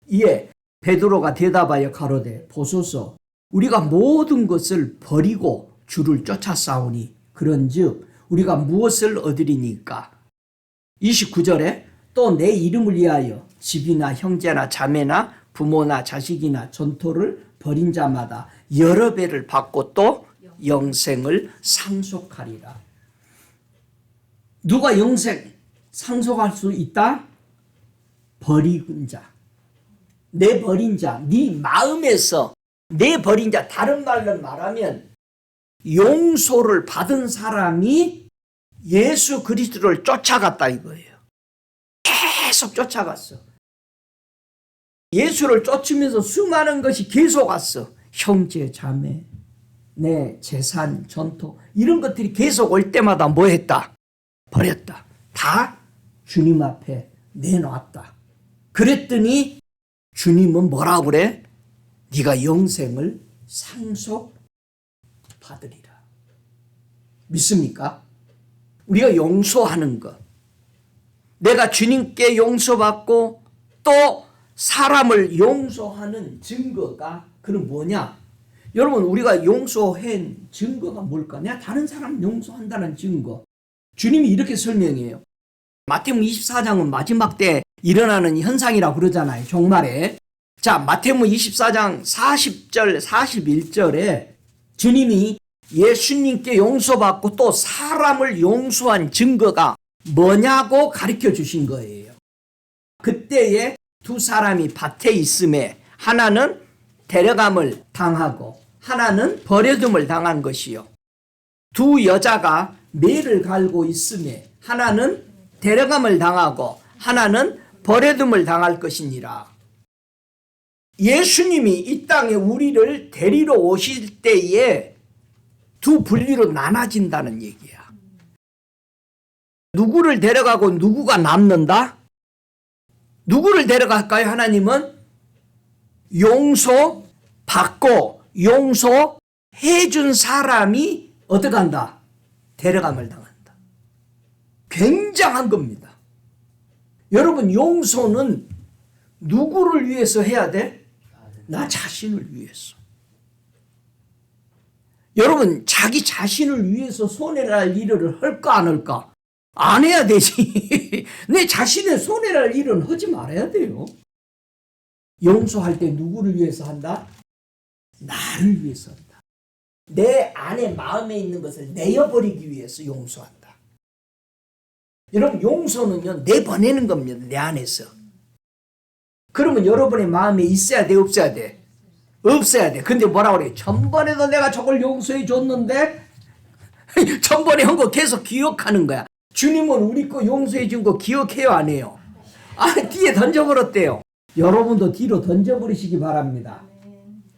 이에 베드로가 대답하여 가로되 보소서 우리가 모든 것을 버리고 주를 쫓아싸우니 그런즉 우리가 무엇을 얻으리니까? 29절에 또 내 이름을 위하여 집이나 형제나 자매나 부모나 자식이나 전토를 벌인 자마다 여러 배를 받고 또 영생을 상속하리라. 누가 영생 상속할 수 있다? 버린 자. 내 버린 자, 네 마음에서 내 버린 자, 다른 말로 말하면 용서를 받은 사람이 예수 그리스도를 쫓아갔다 이거예요. 계속 쫓아갔어. 예수를 쫓으면서 수많은 것이 계속 왔어. 형제, 자매, 내 재산, 전토 이런 것들이 계속 올 때마다 뭐 했다? 버렸다. 다 주님 앞에 내놓았다. 그랬더니 주님은 뭐라고 그래? 네가 영생을 상속받으리라. 믿습니까? 우리가 용서하는 것. 내가 주님께 용서받고 또 사람을 용서하는 증거가 그럼 뭐냐? 여러분, 우리가 용서한 증거가 뭘까? 내가 다른 사람 용서한다는 증거. 주님이 이렇게 설명해요. 마태복음 24장은 마지막 때 일어나는 현상이라고 그러잖아요. 종말에. 자, 마태복음 24장 40절 41절에 주님이 예수님께 용서받고 또 사람을 용서한 증거가 뭐냐고 가르쳐 주신 거예요. 그때에 두 사람이 밭에 있음에 하나는 데려감을 당하고 하나는 버려둠을 당한 것이요. 두 여자가 매를 갈고 있음에 하나는 데려감을 당하고 하나는 버려둠을 당할 것이니라. 예수님이 이 땅에 우리를 데리러 오실 때에 두 분리로 나눠진다는 얘기야. 누구를 데려가고 누구가 남는다? 누구를 데려갈까요? 하나님은 용서받고 용서해준 사람이 어떻게 한다? 데려감을 당한다. 굉장한 겁니다. 여러분, 용서는 누구를 위해서 해야 돼? 나 자신을 위해서. 여러분, 자기 자신을 위해서 손해를 할 일을 할까 안 할까? 안 해야 되지. 내 자신의 손해를 할 일은 하지 말아야 돼요. 용서할 때 누구를 위해서 한다? 나를 위해서 한다. 내 안에 마음에 있는 것을 내어버리기 위해서 용서한다. 여러분, 용서는요, 내보내는 겁니다. 내 안에서. 그러면 여러분의 마음에 있어야 돼, 없어야 돼? 없어야 돼. 근데 뭐라고 그래? 전번에도 내가 저걸 용서해 줬는데 전번에 한 거 계속 기억하는 거야. 주님은 우리 거 용서해 준 거 기억해요, 안 해요? 뒤에 던져버렸대요. 여러분도 뒤로 던져버리시기 바랍니다.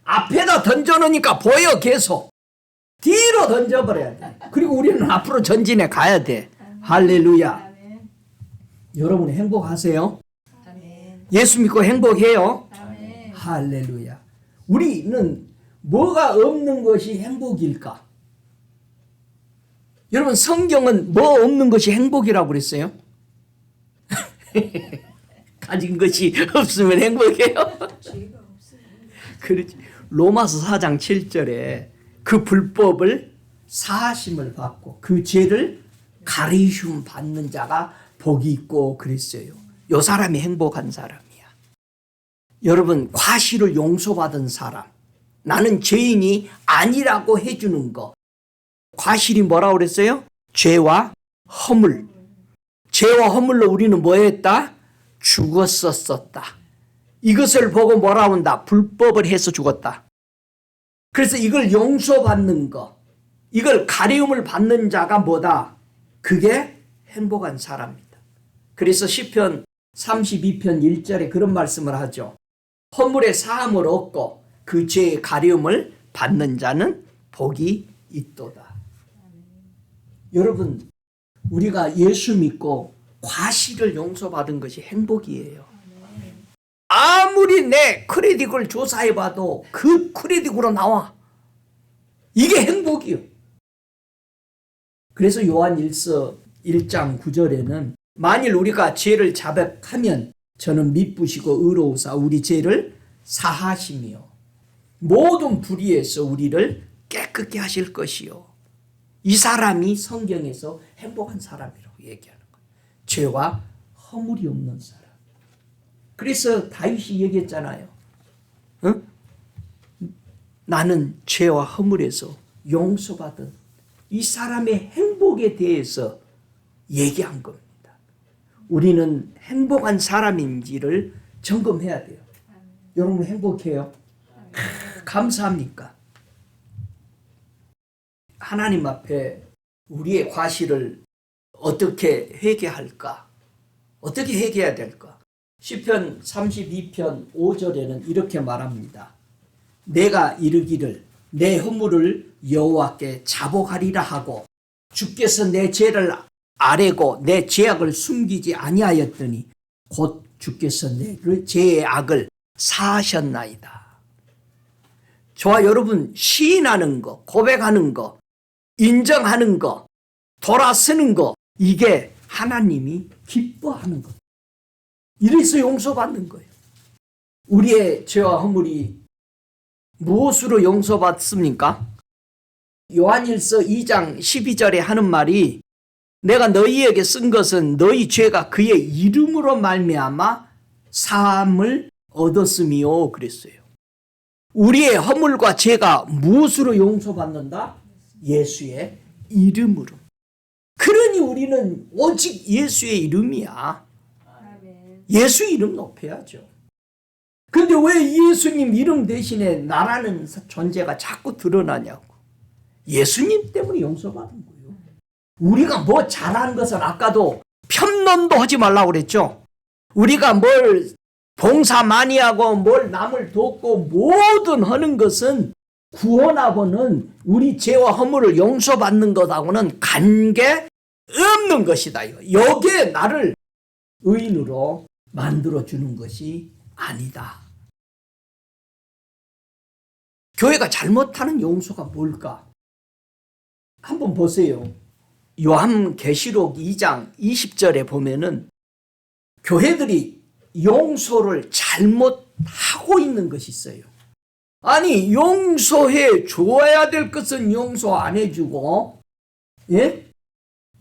앞에다 던져놓으니까 보여, 계속. 뒤로 던져버려야 돼. 그리고 우리는 앞으로 전진해 가야 돼. 할렐루야. 여러분 행복하세요? 예수 믿고 행복해요? 할렐루야. 우리는 뭐가 없는 것이 행복일까? 여러분, 성경은 뭐 없는 것이 행복이라고 그랬어요? 가진 것이 없으면 행복해요? 그렇지. 로마서 4장 7절에 그 불법을 사하심을 받고 그 죄를 가르침 받는 자가 복이 있고 그랬어요. 요 사람이 행복한 사람이야. 여러분, 과실을 용서받은 사람, 나는 죄인이 아니라고 해주는 거. 과실이 뭐라고 그랬어요? 죄와 허물. 죄와 허물로 우리는 뭐 했다? 죽었었다. 이것을 보고 뭐라고 한다? 불법을 해서 죽었다. 그래서 이걸 용서받는 거, 이걸 가리움을 받는 자가 뭐다? 그게 행복한 사람이다. 그래서 시편 32편 1절에 그런 말씀을 하죠. 허물의 사함을 얻고 그 죄의 가리움을 받는 자는 복이 있도다. 여러분, 우리가 예수 믿고 과실을 용서받은 것이 행복이에요. 아무리 내 크레딧을 조사해봐도 그 크레딧으로 나와. 이게 행복이요. 그래서 요한 1장 9절에는 만일 우리가 죄를 자백하면 저는 미쁘시고 의로우사 우리 죄를 사하시며 모든 불의에서 우리를 깨끗게 하실 것이요. 이 사람이 성경에서 행복한 사람이라고 얘기하는 거예요. 죄와 허물이 없는 사람. 그래서 다윗이 얘기했잖아요. 응? 나는 죄와 허물에서 용서받은 이 사람의 행복에 대해서 얘기한 겁니다. 우리는 행복한 사람인지를 점검해야 돼요. 여러분 행복해요? 감사합니까? 하나님 앞에 우리의 과실을 어떻게 회개할까? 어떻게 회개해야 될까? 시편 32편 5절에는 이렇게 말합니다. 내가 이르기를 내 허물을 여호와께 자복하리라 하고 주께서 내 죄를 아뢰고 내 죄악을 숨기지 아니하였더니 곧 주께서 내 죄의 악을 사하셨나이다. 저와 여러분 시인하는 거, 고백하는 거, 인정하는 거, 돌아서는 거, 이게 하나님이 기뻐하는 것. 이래서 용서받는 거예요. 우리의 죄와 허물이 무엇으로 용서받습니까? 요한일서 2장 12절에 하는 말이 내가 너희에게 쓴 것은 너희 죄가 그의 이름으로 말미암아 사함을 얻었음이요 그랬어요. 우리의 허물과 죄가 무엇으로 용서받는다? 예수의 이름으로. 그러니 우리는 오직 예수의 이름이야. 예수 이름 높여야죠. 근데 왜 예수님 이름 대신에 나라는 존재가 자꾸 드러나냐고. 예수님 때문에 용서받은 거예요. 우리가 뭐 잘하는 것은 아까도 편론도 하지 말라고 그랬죠. 우리가 뭘 봉사 많이 하고 뭘 남을 돕고 모든 하는 것은 구원하고는 우리 죄와 허물을 용서받는 것하고는 관계 없는 것이다. 여기에 나를 의인으로 만들어주는 것이 아니다. 교회가 잘못하는 용서가 뭘까? 한번 보세요. 요한계시록 2장 20절에 보면은 교회들이 용서를 잘못하고 있는 것이 있어요. 아니 용서해 줘야 될 것은 용서 안 해주고, 예?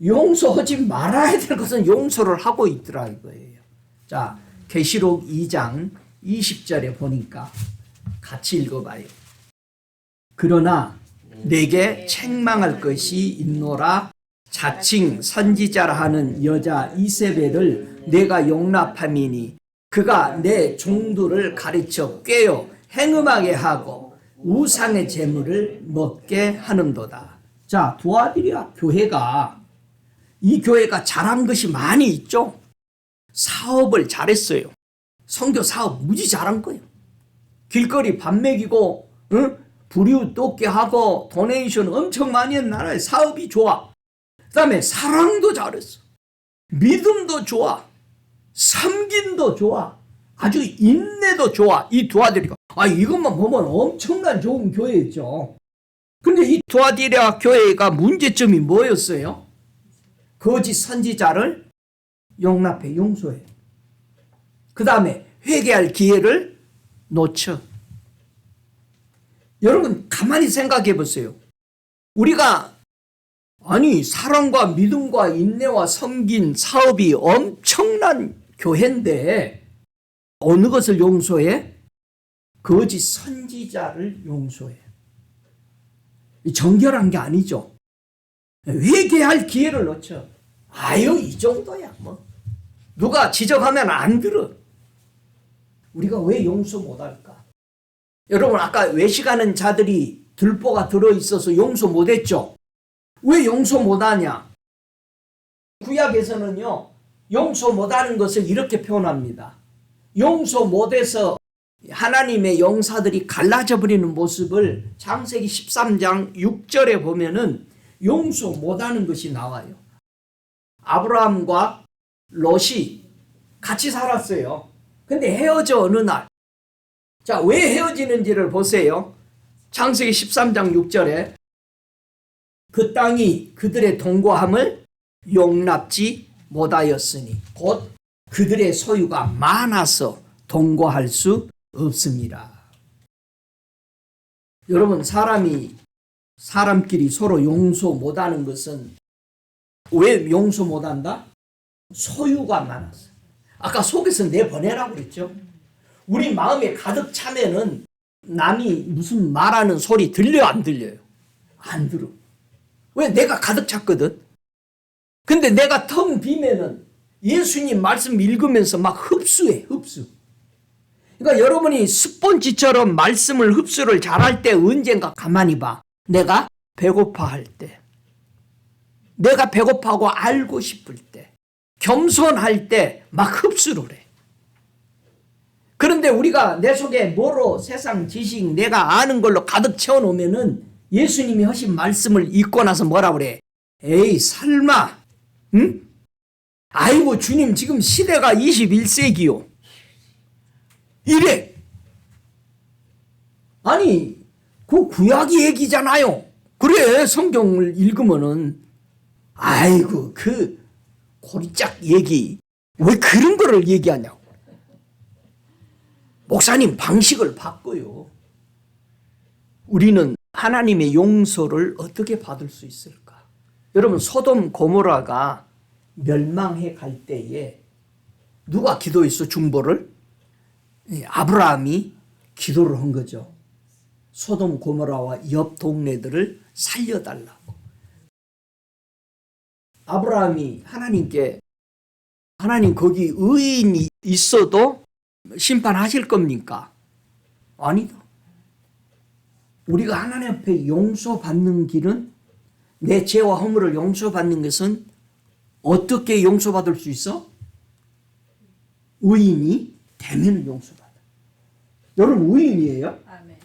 용서하지 말아야 될 것은 용서를 하고 있더라 이거예요. 자, 계시록 2장 20절에 보니까 같이 읽어봐요. 그러나 내게 책망할 것이 있노라. 자칭 선지자라 하는 여자 이세벨을 내가 용납함이니 그가 내 종들을 가르쳐 꾀어 행음하게 하고 우상의 재물을 먹게 하는도다. 자, 두아디라 교회가, 이 교회가 잘한 것이 많이 있죠. 사업을 잘했어요. 선교 사업 무지 잘한 거예요. 길거리 밥 먹이고, 불이웃 돕게 하고 도네이션 엄청 많이 한 나라의 사업이 좋아. 그 다음에 사랑도 잘했어. 믿음도 좋아. 섬김도 좋아. 아주 인내도 좋아. 이 두아디라. 이것만 보면 엄청난 좋은 교회였죠. 근데 이 두아디라 교회가 문제점이 뭐였어요? 거짓 선지자를 용납해, 용서해. 그 다음에 회개할 기회를 놓쳐. 여러분 가만히 생각해 보세요. 우리가 아니 사랑과 믿음과 인내와 섬긴 사업이 엄청난 교회인데 어느 것을 용서해? 거짓 선지자를 용서해. 정결한 게 아니죠. 회개할 기회를 놓쳐. 아유 이 정도야 뭐. 누가 지적하면 안 들어. 우리가 왜 용서 못할까? 여러분 아까 외식하는 자들이 들보가 들어있어서 용서 못했죠. 왜 용서 못하냐? 구약에서는요 용서 못하는 것을 이렇게 표현합니다. 용서 못해서 하나님의 용사들이 갈라져 버리는 모습을 창세기 13장 6절에 보면은 용서 못하는 것이 나와요. 아브라함과 롯이 같이 살았어요. 근데 헤어져 어느 날. 자, 왜 헤어지는지를 보세요. 창세기 13장 6절에 그 땅이 그들의 동거함을 용납지 못하였으니 곧 그들의 소유가 많아서 동거할 수 없습니다. 여러분 사람끼리 서로 용서 못하는 것은 왜 용서 못한다? 소유가 많아서. 아까 속에서 내보내라고 그랬죠. 우리 마음에 가득 차면은 남이 무슨 말하는 소리 들려 안 들려요? 안 들어. 왜? 내가 가득 찼거든. 근데 내가 텅 비면은 예수님 말씀 읽으면서 막 흡수해. 그러니까 여러분이 스펀지처럼 말씀을 흡수를 잘할 때 언젠가 가만히 봐. 내가 배고파할 때, 내가 배고파하고 알고 싶을 때, 겸손할 때 막 흡수를 해. 그런데 우리가 내 속에 뭐로 세상 지식 내가 아는 걸로 가득 채워놓으면은 예수님이 하신 말씀을 읽고 나서 뭐라 그래? 에이 설마 응? 아이고 주님 지금 시대가 21세기요. 이래. 아니 그 구약이 얘기잖아요. 그래 성경을 읽으면은 아이고 그 고리짝 얘기 왜 그런 거를 얘기하냐고. 목사님 방식을 바꿔요. 우리는 하나님의 용서를 어떻게 받을 수 있을까? 여러분 소돔 고모라가 멸망해 갈 때에 누가 기도했어 중보를? 아브라함이 기도를 한 거죠. 소돔 고모라와 옆 동네들을 살려달라고. 아브라함이 하나님께 하나님 거기 의인이 있어도 심판하실 겁니까? 아니다. 우리가 하나님 앞에 용서받는 길은 내 죄와 허물을 용서받는 것은 어떻게 용서받을 수 있어? 의인이 되면 용서받아. 여러분 의인이에요? 아멘.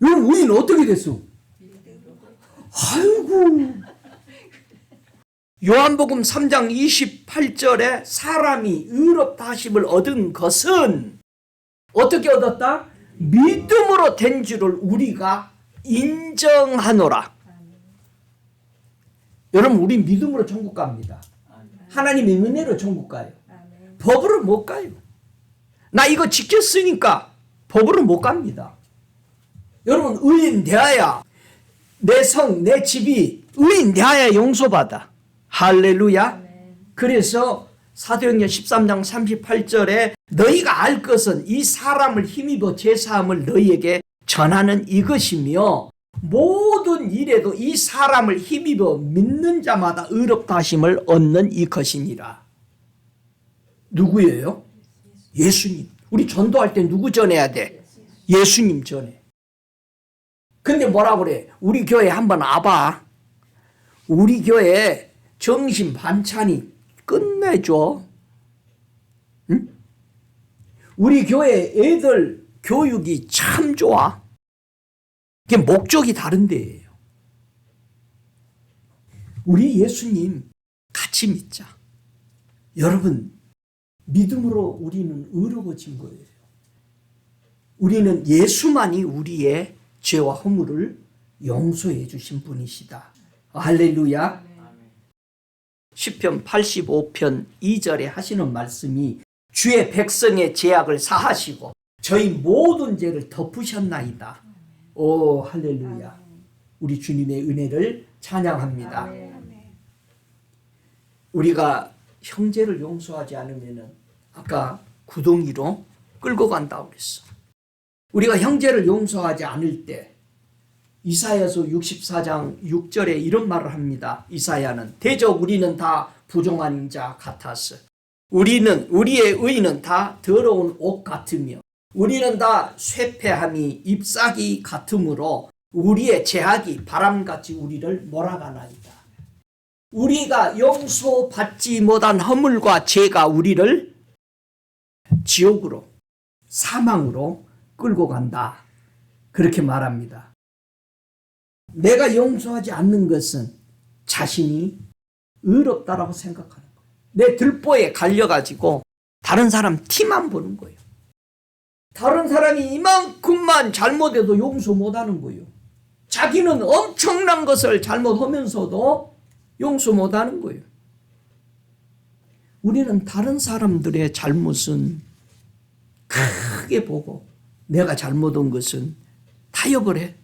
여러분 의인 어떻게 됐어? 아이고. 요한복음 3장 28절에 사람이 의롭다 하심을 얻은 것은 어떻게 얻었다? 믿음으로 된 줄을 우리가 인정하노라. 여러분 우리 믿음으로 천국 갑니다. 하나님의 은혜로 천국 가요. 법으로 못 가요. 나 이거 지켰으니까 법으로 못 갑니다. 여러분 의인 되어야 내 성, 내 집이 의인 되어야 용서받아. 할렐루야. 그래서 사도행전 13장 38절에 너희가 알 것은 이 사람을 힘입어 제사함을 너희에게 전하는 이것이며 모든 일에도 이 사람을 힘입어 믿는 자마다 의롭다 하심을 얻는 이것이니라. 누구예요? 예수님. 우리 전도할 때 누구 전해야 돼? 예수님 전해. 근데 뭐라 그래? 우리 교회 한번 와봐. 우리 교회 점심 반찬이 끝내줘. 응? 우리 교회 애들 교육이 참 좋아. 그게 목적이 다른 데예요. 우리 예수님 같이 믿자. 여러분 믿음으로 우리는 의로워진 거예요. 우리는 예수만이 우리의 죄와 허물을 용서해 주신 분이시다. 할렐루야. 시편 85편 2절에 하시는 말씀이 주의 백성의 죄악을 사하시고 저희 모든 죄를 덮으셨나이다. 오 할렐루야. 우리 주님의 은혜를 찬양합니다. 우리가 형제를 용서하지 않으면은 아까 구덩이로 끌고 간다고 그랬어. 우리가 형제를 용서하지 않을 때 이사야서 64장 6절에 이런 말을 합니다. 이사야는 대적 우리는 다 부정한 자 같았어. 우리의 의는 다 더러운 옷 같으며 우리는 다 쇠폐함이 잎사귀 같으므로 우리의 죄악이 바람같이 우리를 몰아가나이다. 우리가 용서받지 못한 허물과 죄가 우리를 지옥으로 사망으로 끌고 간다. 그렇게 말합니다. 내가 용서하지 않는 것은 자신이 의롭다라고 생각하는 거예요. 내 들보에 갈려가지고 다른 사람 티만 보는 거예요. 다른 사람이 이만큼만 잘못해도 용서 못하는 거예요. 자기는 엄청난 것을 잘못하면서도 용서 못하는 거예요. 우리는 다른 사람들의 잘못은 크게 보고 내가 잘못한 것은 타협을 해.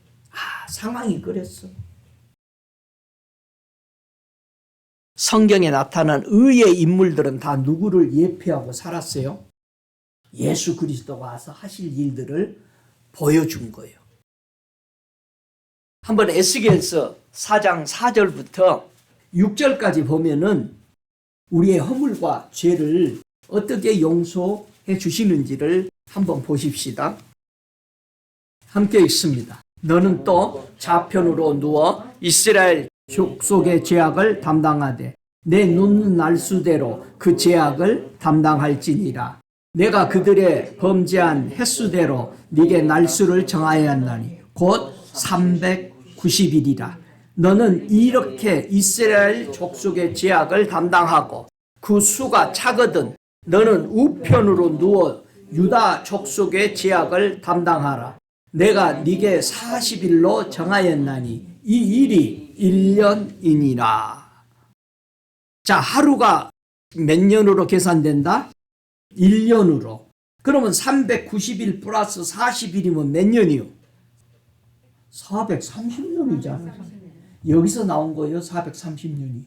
상황이 그랬어. 성경에 나타난 의의 인물들은 다 누구를 예표하고 살았어요? 예수 그리스도가 와서 하실 일들을 보여준 거예요. 한번 에스겔서 4장 4절부터 6절까지 보면은 우리의 허물과 죄를 어떻게 용서해 주시는지를 한번 보십시다. 함께 읽습니다. 너는 또 좌편으로 누워 이스라엘 족속의 죄악을 담당하되 내 눕는 날수대로 그 죄악을 담당할지니라. 내가 그들의 범죄한 횟수대로 네게 날수를 정하였나니 곧 390일이라. 너는 이렇게 이스라엘 족속의 죄악을 담당하고 그 수가 차거든 너는 우편으로 누워 유다 족속의 죄악을 담당하라. 내가 네게 40일로 정하였나니 이 일이 1년이니라. 자, 하루가 몇 년으로 계산된다? 1년으로. 그러면 390일 플러스 40일이면 몇 년이요? 430년이잖아요. 여기서 나온 거예요, 430년이.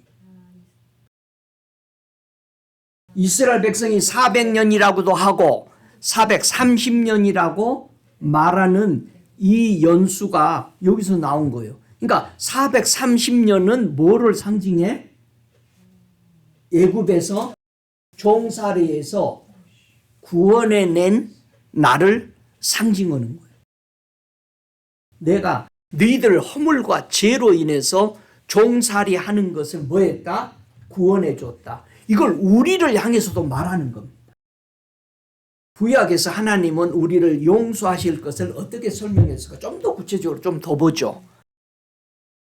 이스라엘 백성이 400년이라고도 하고 430년이라고 말하는 이 연수가 여기서 나온 거예요. 그러니까 430년은 뭐를 상징해? 애굽에서 종살이에서 구원해 낸 나를 상징하는 거예요. 내가 너희들 허물과 죄로 인해서 종살이 하는 것을 뭐 했다? 구원해 줬다. 이걸 우리를 향해서도 말하는 겁니다. 구약에서 하나님은 우리를 용서하실 것을 어떻게 설명했을까? 좀 더 구체적으로 좀 더 보죠.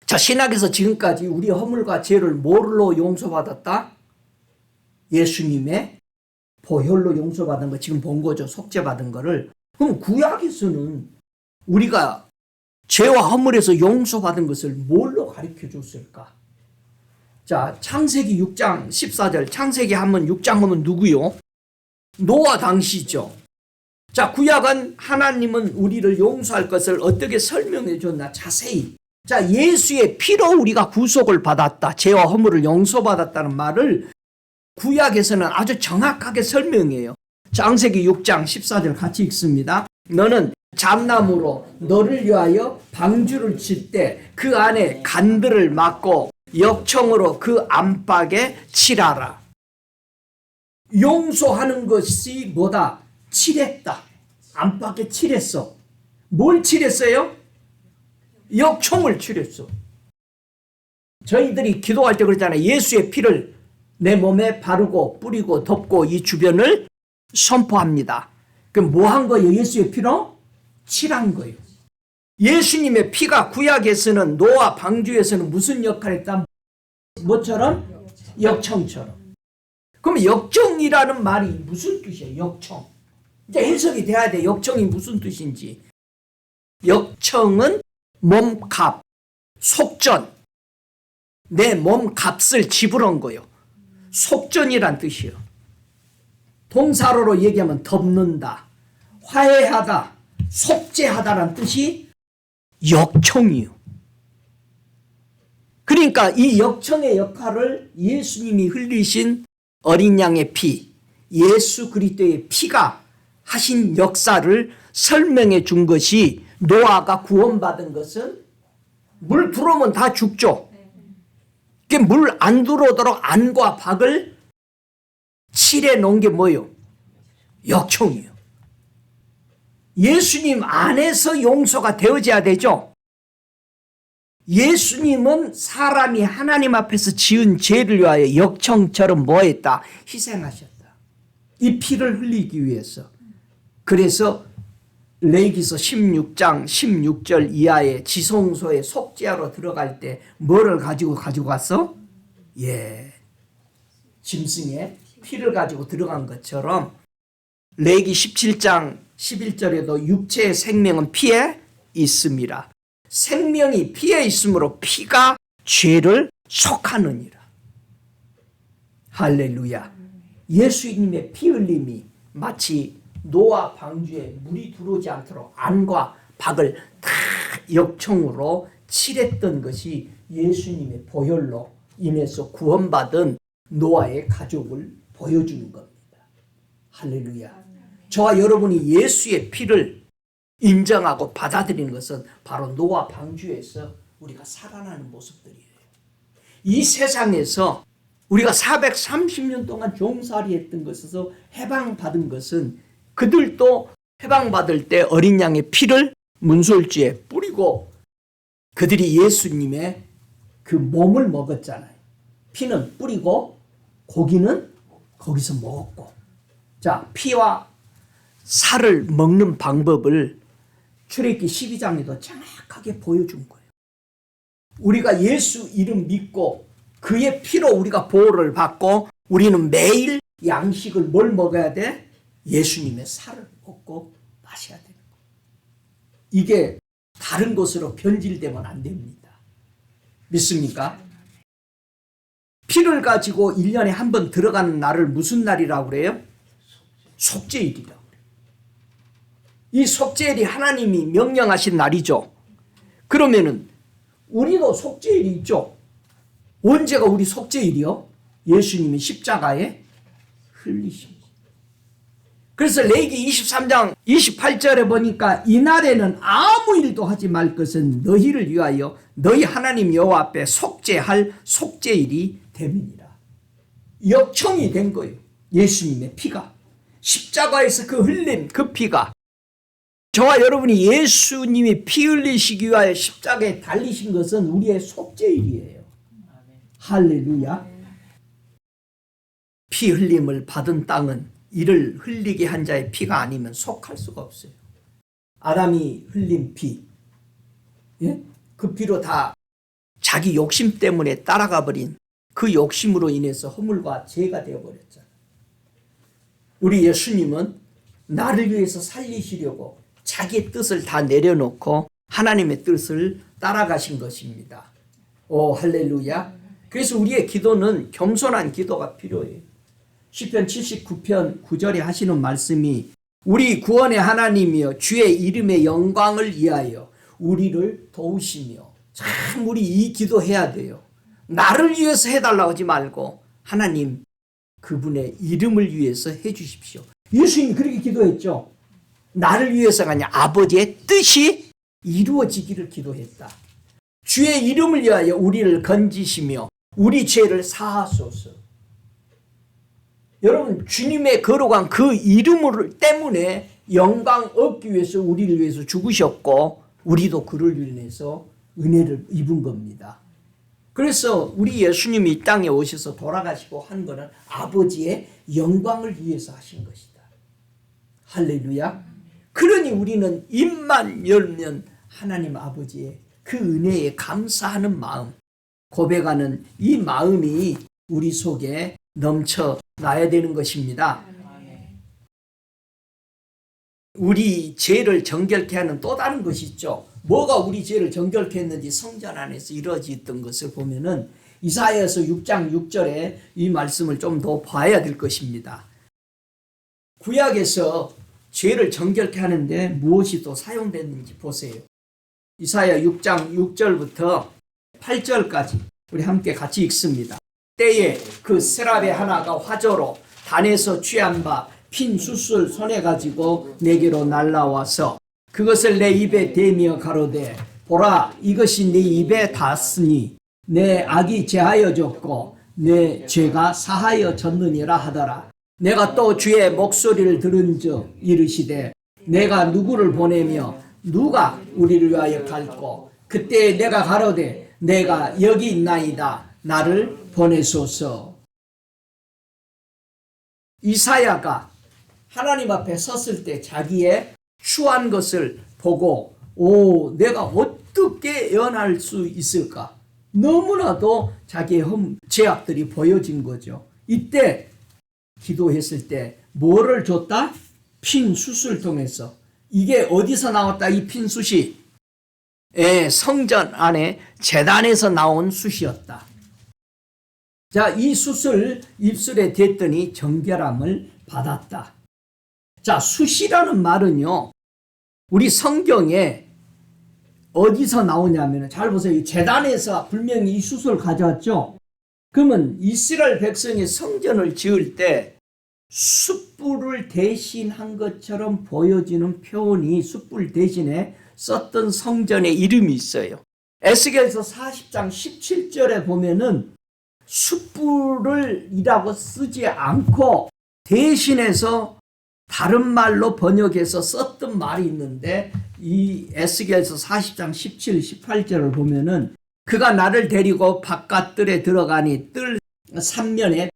자, 신약에서 지금까지 우리 허물과 죄를 뭘로 용서받았다? 예수님의 보혈로 용서받은 거 지금 본 거죠. 속죄받은 거를. 그럼 구약에서는 우리가 죄와 허물에서 용서받은 것을 뭘로 가르쳐 줬을까? 자, 창세기 6장 14절. 창세기 하면 6장 하면 누구요? 노아 당시죠. 자, 구약은 하나님은 우리를 용서할 것을 어떻게 설명해 줬나? 자세히. 자, 예수의 피로 우리가 구속을 받았다. 죄와 허물을 용서받았다는 말을 구약에서는 아주 정확하게 설명해요. 창세기 6장 14절 같이 읽습니다. 너는 잣나무로 너를 위하여 방주를 칠 때 그 안에 간들을 막고 역청으로 그 안팎에 칠하라. 용서하는 것이 뭐다? 칠했다. 안팎에 칠했어. 뭘 칠했어요? 역청을 칠했어. 저희들이 기도할 때 그러잖아요. 예수의 피를 내 몸에 바르고 뿌리고 덮고 이 주변을 선포합니다. 그럼 뭐 한 거예요? 예수의 피로? 칠한 거예요. 예수님의 피가 구약에서는 노아 방주에서는 무슨 역할을 했다? 뭐처럼? 역청처럼. 그럼 역청이라는 말이 무슨 뜻이에요? 역청. 이제 해석이 돼야 돼. 역청이 무슨 뜻인지. 역청은 몸값, 속전. 내 몸값을 지불한 거예요. 속전이란 뜻이에요. 동사로로 얘기하면 덮는다, 화해하다, 속죄하다라는 뜻이 역청이에요. 그러니까 이 역청의 역할을 예수님이 흘리신 어린 양의 피, 예수 그리스도의 피가 하신 역사를 설명해 준 것이 노아가 구원받은 것은 물 들어오면 다 죽죠. 물 안 들어오도록 안과 박을 칠해 놓은 게 뭐예요? 역청이요. 예수님 안에서 용서가 되어져야 되죠. 예수님은 사람이 하나님 앞에서 지은 죄를 위하여 역청처럼 뭐 했다? 희생하셨다. 이 피를 흘리기 위해서. 그래서 레위기서 16장 16절 이하의 지성소에 속죄하러 들어갈 때 뭐를 가지고 갔어? 짐승의 피를 가지고 들어간 것처럼 레위기 17장 11절에도 육체의 생명은 피에 있음이라. 생명이 피에 있으므로 피가 죄를 속하느니라. 할렐루야. 예수님의 피 흘림이 마치 노아 방주에 물이 들어오지 않도록 안과 박을 다 역청으로 칠했던 것이 예수님의 보혈로 인해서 구원받은 노아의 가족을 보여주는 겁니다. 할렐루야. 저와 여러분이 예수의 피를 인정하고 받아들이는 것은 바로 노아 방주에서 우리가 살아나는 모습들이에요. 이 세상에서 우리가 430년 동안 종살이했던 것에서 해방받은 것은 그들도 해방받을 때 어린 양의 피를 문설주에 뿌리고 그들이 예수님의 그 몸을 먹었잖아요. 피는 뿌리고 고기는 거기서 먹었고. 자, 피와 살을 먹는 방법을 출애굽기 12장에도 정확하게 보여준 거예요. 우리가 예수 이름 믿고 그의 피로 우리가 보호를 받고 우리는 매일 양식을 뭘 먹어야 돼? 예수님의 살을 먹고 마셔야 되는 거예요. 이게 다른 곳으로 변질되면 안 됩니다. 믿습니까? 피를 가지고 1년에 한 번 들어가는 날을 무슨 날이라고 그래요? 속죄일이라고 그래요. 이 속죄일이 하나님이 명령하신 날이죠. 그러면은 우리도 속죄일이 있죠. 언제가 우리 속죄일이요? 예수님이 십자가에 흘리신 것. 그래서 레위기 23장 28절에 보니까 이날에는 아무 일도 하지 말 것은 너희를 위하여 너희 하나님 여호와 앞에 속죄할 속죄일이 됨이니라. 역청이 된 거예요. 예수님의 피가. 십자가에서 그 흘린 그 피가. 저와 여러분이 예수님이 피 흘리시기 위하여 십자가에 달리신 것은 우리의 속죄일이에요. 할렐루야. 피 흘림을 받은 땅은 이를 흘리게 한 자의 피가 아니면 속할 수가 없어요. 아담이 흘린 피, 그 피로 다 자기 욕심 때문에 따라가 버린 그 욕심으로 인해서 허물과 죄가 되어버렸잖아요. 우리 예수님은 나를 위해서 살리시려고 자기의 뜻을 다 내려놓고 하나님의 뜻을 따라가신 것입니다. 오, 할렐루야. 그래서 우리의 기도는 겸손한 기도가 필요해요. 시편 79편 9절에 하시는 말씀이 우리 구원의 하나님이여 주의 이름의 영광을 위하여 우리를 도우시며. 참 우리 이 기도해야 돼요. 나를 위해서 해달라고 하지 말고 하나님 그분의 이름을 위해서 해주십시오. 예수님이 그렇게 기도했죠. 나를 위해서가 아니라 아버지의 뜻이 이루어지기를 기도했다. 주의 이름을 위하여 우리를 건지시며 우리 죄를 사하소서. 여러분 주님의 거룩한 그 이름 때문에 영광 얻기 위해서 우리를 위해서 죽으셨고 우리도 그를 인해서 은혜를 입은 겁니다. 그래서 우리 예수님이 이 땅에 오셔서 돌아가시고 한 것은 아버지의 영광을 위해서 하신 것이다. 할렐루야. 그러니 우리는 입만 열면 하나님 아버지의 그 은혜에 감사하는 마음, 고백하는 이 마음이 우리 속에 넘쳐나야 되는 것입니다. 우리 죄를 정결케 하는 또 다른 것이 있죠. 뭐가 우리 죄를 정결케 했는지 성전 안에서 이루어졌던 것을 보면은 이사야서 6장 6절에 이 말씀을 좀 더 봐야 될 것입니다. 구약에서 죄를 정결케 하는데 무엇이 또 사용됐는지 보세요. 이사야 6장 6절부터 8절까지 우리 함께 같이 읽습니다. 때에 그 세라베 하나가 화저로 단에서 취한 바 핀 숯을 손에 가지고 내게로 날라와서 그것을 내 입에 대며 가로되 보라 이것이 네 입에 닿았으니 내 악이 제하여졌고 내 죄가 사하여졌느니라 하더라. 내가 또 주의 목소리를 들은즉 이르시되 내가 누구를 보내며 누가 우리를 위하여 갈고 그때 내가 가로되 내가 여기 있나이다 나를 보내소서. 이사야가 하나님 앞에 섰을 때 자기의 추한 것을 보고 내가 어떻게 예언할 수 있을까? 너무나도 자기의 죄악들이 보여진 거죠. 이때 기도했을 때 뭐를 줬다? 핀 숯을 통해서. 이게 어디서 나왔다? 이 핀 숯이 성전 안에 제단에서 나온 숯이었다. 자, 이 숯을 입술에 댔더니 정결함을 받았다. 자, 숯이라는 말은요, 우리 성경에 어디서 나오냐면, 잘 보세요. 제단에서 분명히 이 숯을 가져왔죠. 그러면 이스라엘 백성이 성전을 지을 때 숯불을 대신한 것처럼 보여지는 표현이 숯불 대신에 썼던 성전의 이름이 있어요. 에스겔서 40장 17절에 보면은 숯불을 이라고 쓰지 않고 대신해서 다른 말로 번역해서 썼던 말이 있는데, 이 에스겔서 40장 17, 18절을 보면은 그가 나를 데리고 바깥들에 들어가니 뜰 삼면에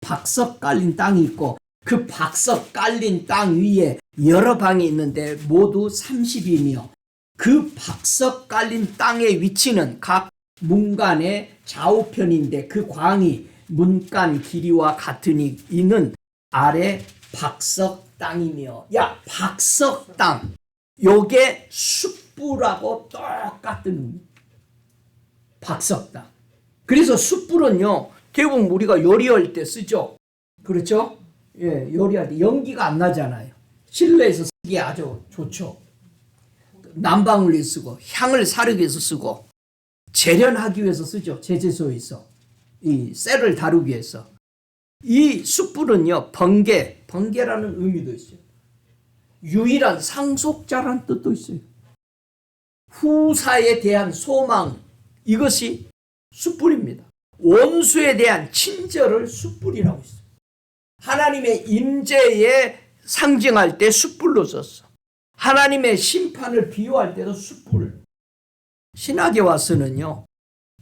박석 깔린 땅이 있고 그 박석 깔린 땅 위에 여러 방이 있는데 모두 30이며 그 박석 깔린 땅의 위치는 각 문간의 좌우편인데 그 광이 문간 길이와 같으니 이는 아래 박석 땅이며. 야, 박석 땅, 요게 숯불하고 똑같은 박석 땅. 그래서 숯불은요 대부분 우리가 요리할 때 쓰죠. 그렇죠? 예, 요리할 때 연기가 안 나잖아요. 실내에서 쓰기 아주 좋죠. 난방을 쓰고 향을 사르기 위해서 쓰고 재련하기 위해서 쓰죠. 제재소에서 이 쇠를 다루기 위해서. 이 숯불은요 번개라는 의미도 있어요. 유일한 상속자라는 뜻도 있어요. 후사에 대한 소망, 이것이 숯불입니다. 원수에 대한 친절을 숯불이라고 했어요. 하나님의 임재에 상징할 때 숯불로 썼어. 하나님의 심판을 비유할 때도 숯불. 신학에 와서는요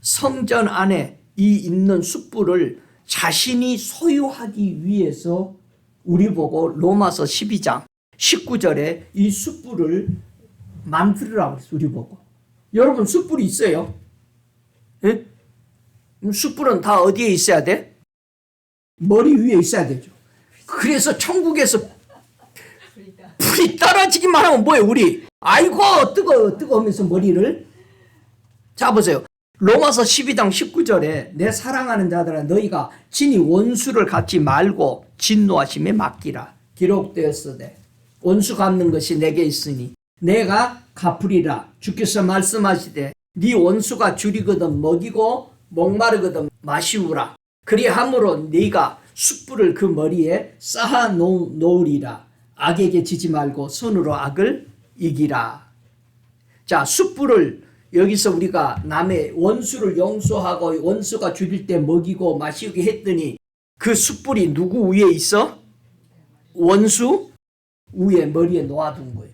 성전 안에 이 있는 숯불을 자신이 소유하기 위해서 우리 보고 로마서 12장 19절에 이 숯불을 만들으라고 했어요. 우리 보고. 여러분 숯불이 있어요? 예? 숯불은 다 어디에 있어야 돼? 머리 위에 있어야 되죠. 그래서 천국에서 불이 떨어지기만 하면 뭐예요 우리? 아이고 뜨거 하면서 머리를. 자 보세요. 로마서 12장 19절에 내 사랑하는 자들아 너희가 친히 원수를 갚지 말고 진노하심에 맡기라. 기록되었으되 원수 갚는 것이 내게 있으니 내가 갚으리라. 주께서 말씀하시되 네 원수가 줄이거든 먹이고 목마르거든 마시우라. 그리함으로 네가 숯불을 그 머리에 쌓아 놓으리라. 악에게 지지 말고 손으로 악을 이기라. 자, 숯불을 여기서 우리가 남의 원수를 용서하고 원수가 줄일 때 먹이고 마시게 했더니 그 숯불이 누구 위에 있어? 원수 위에 머리에 놓아둔 거예요.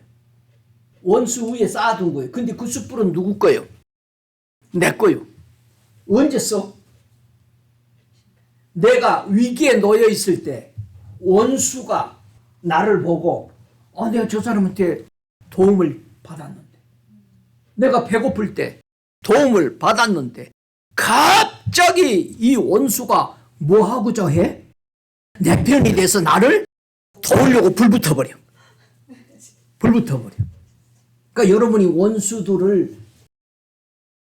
원수 위에 쌓아둔 거예요. 근데 그 숯불은 누구 거예요? 내 거예요. 언제 써? 내가 위기에 놓여 있을 때 원수가 나를 보고 내가 저 사람한테 도움을 받았는데, 내가 배고플 때 도움을 받았는데 갑자기 이 원수가 뭐하고자 해? 내 편이 돼서 나를 도우려고 불 붙어버려. 그러니까 여러분이 원수들을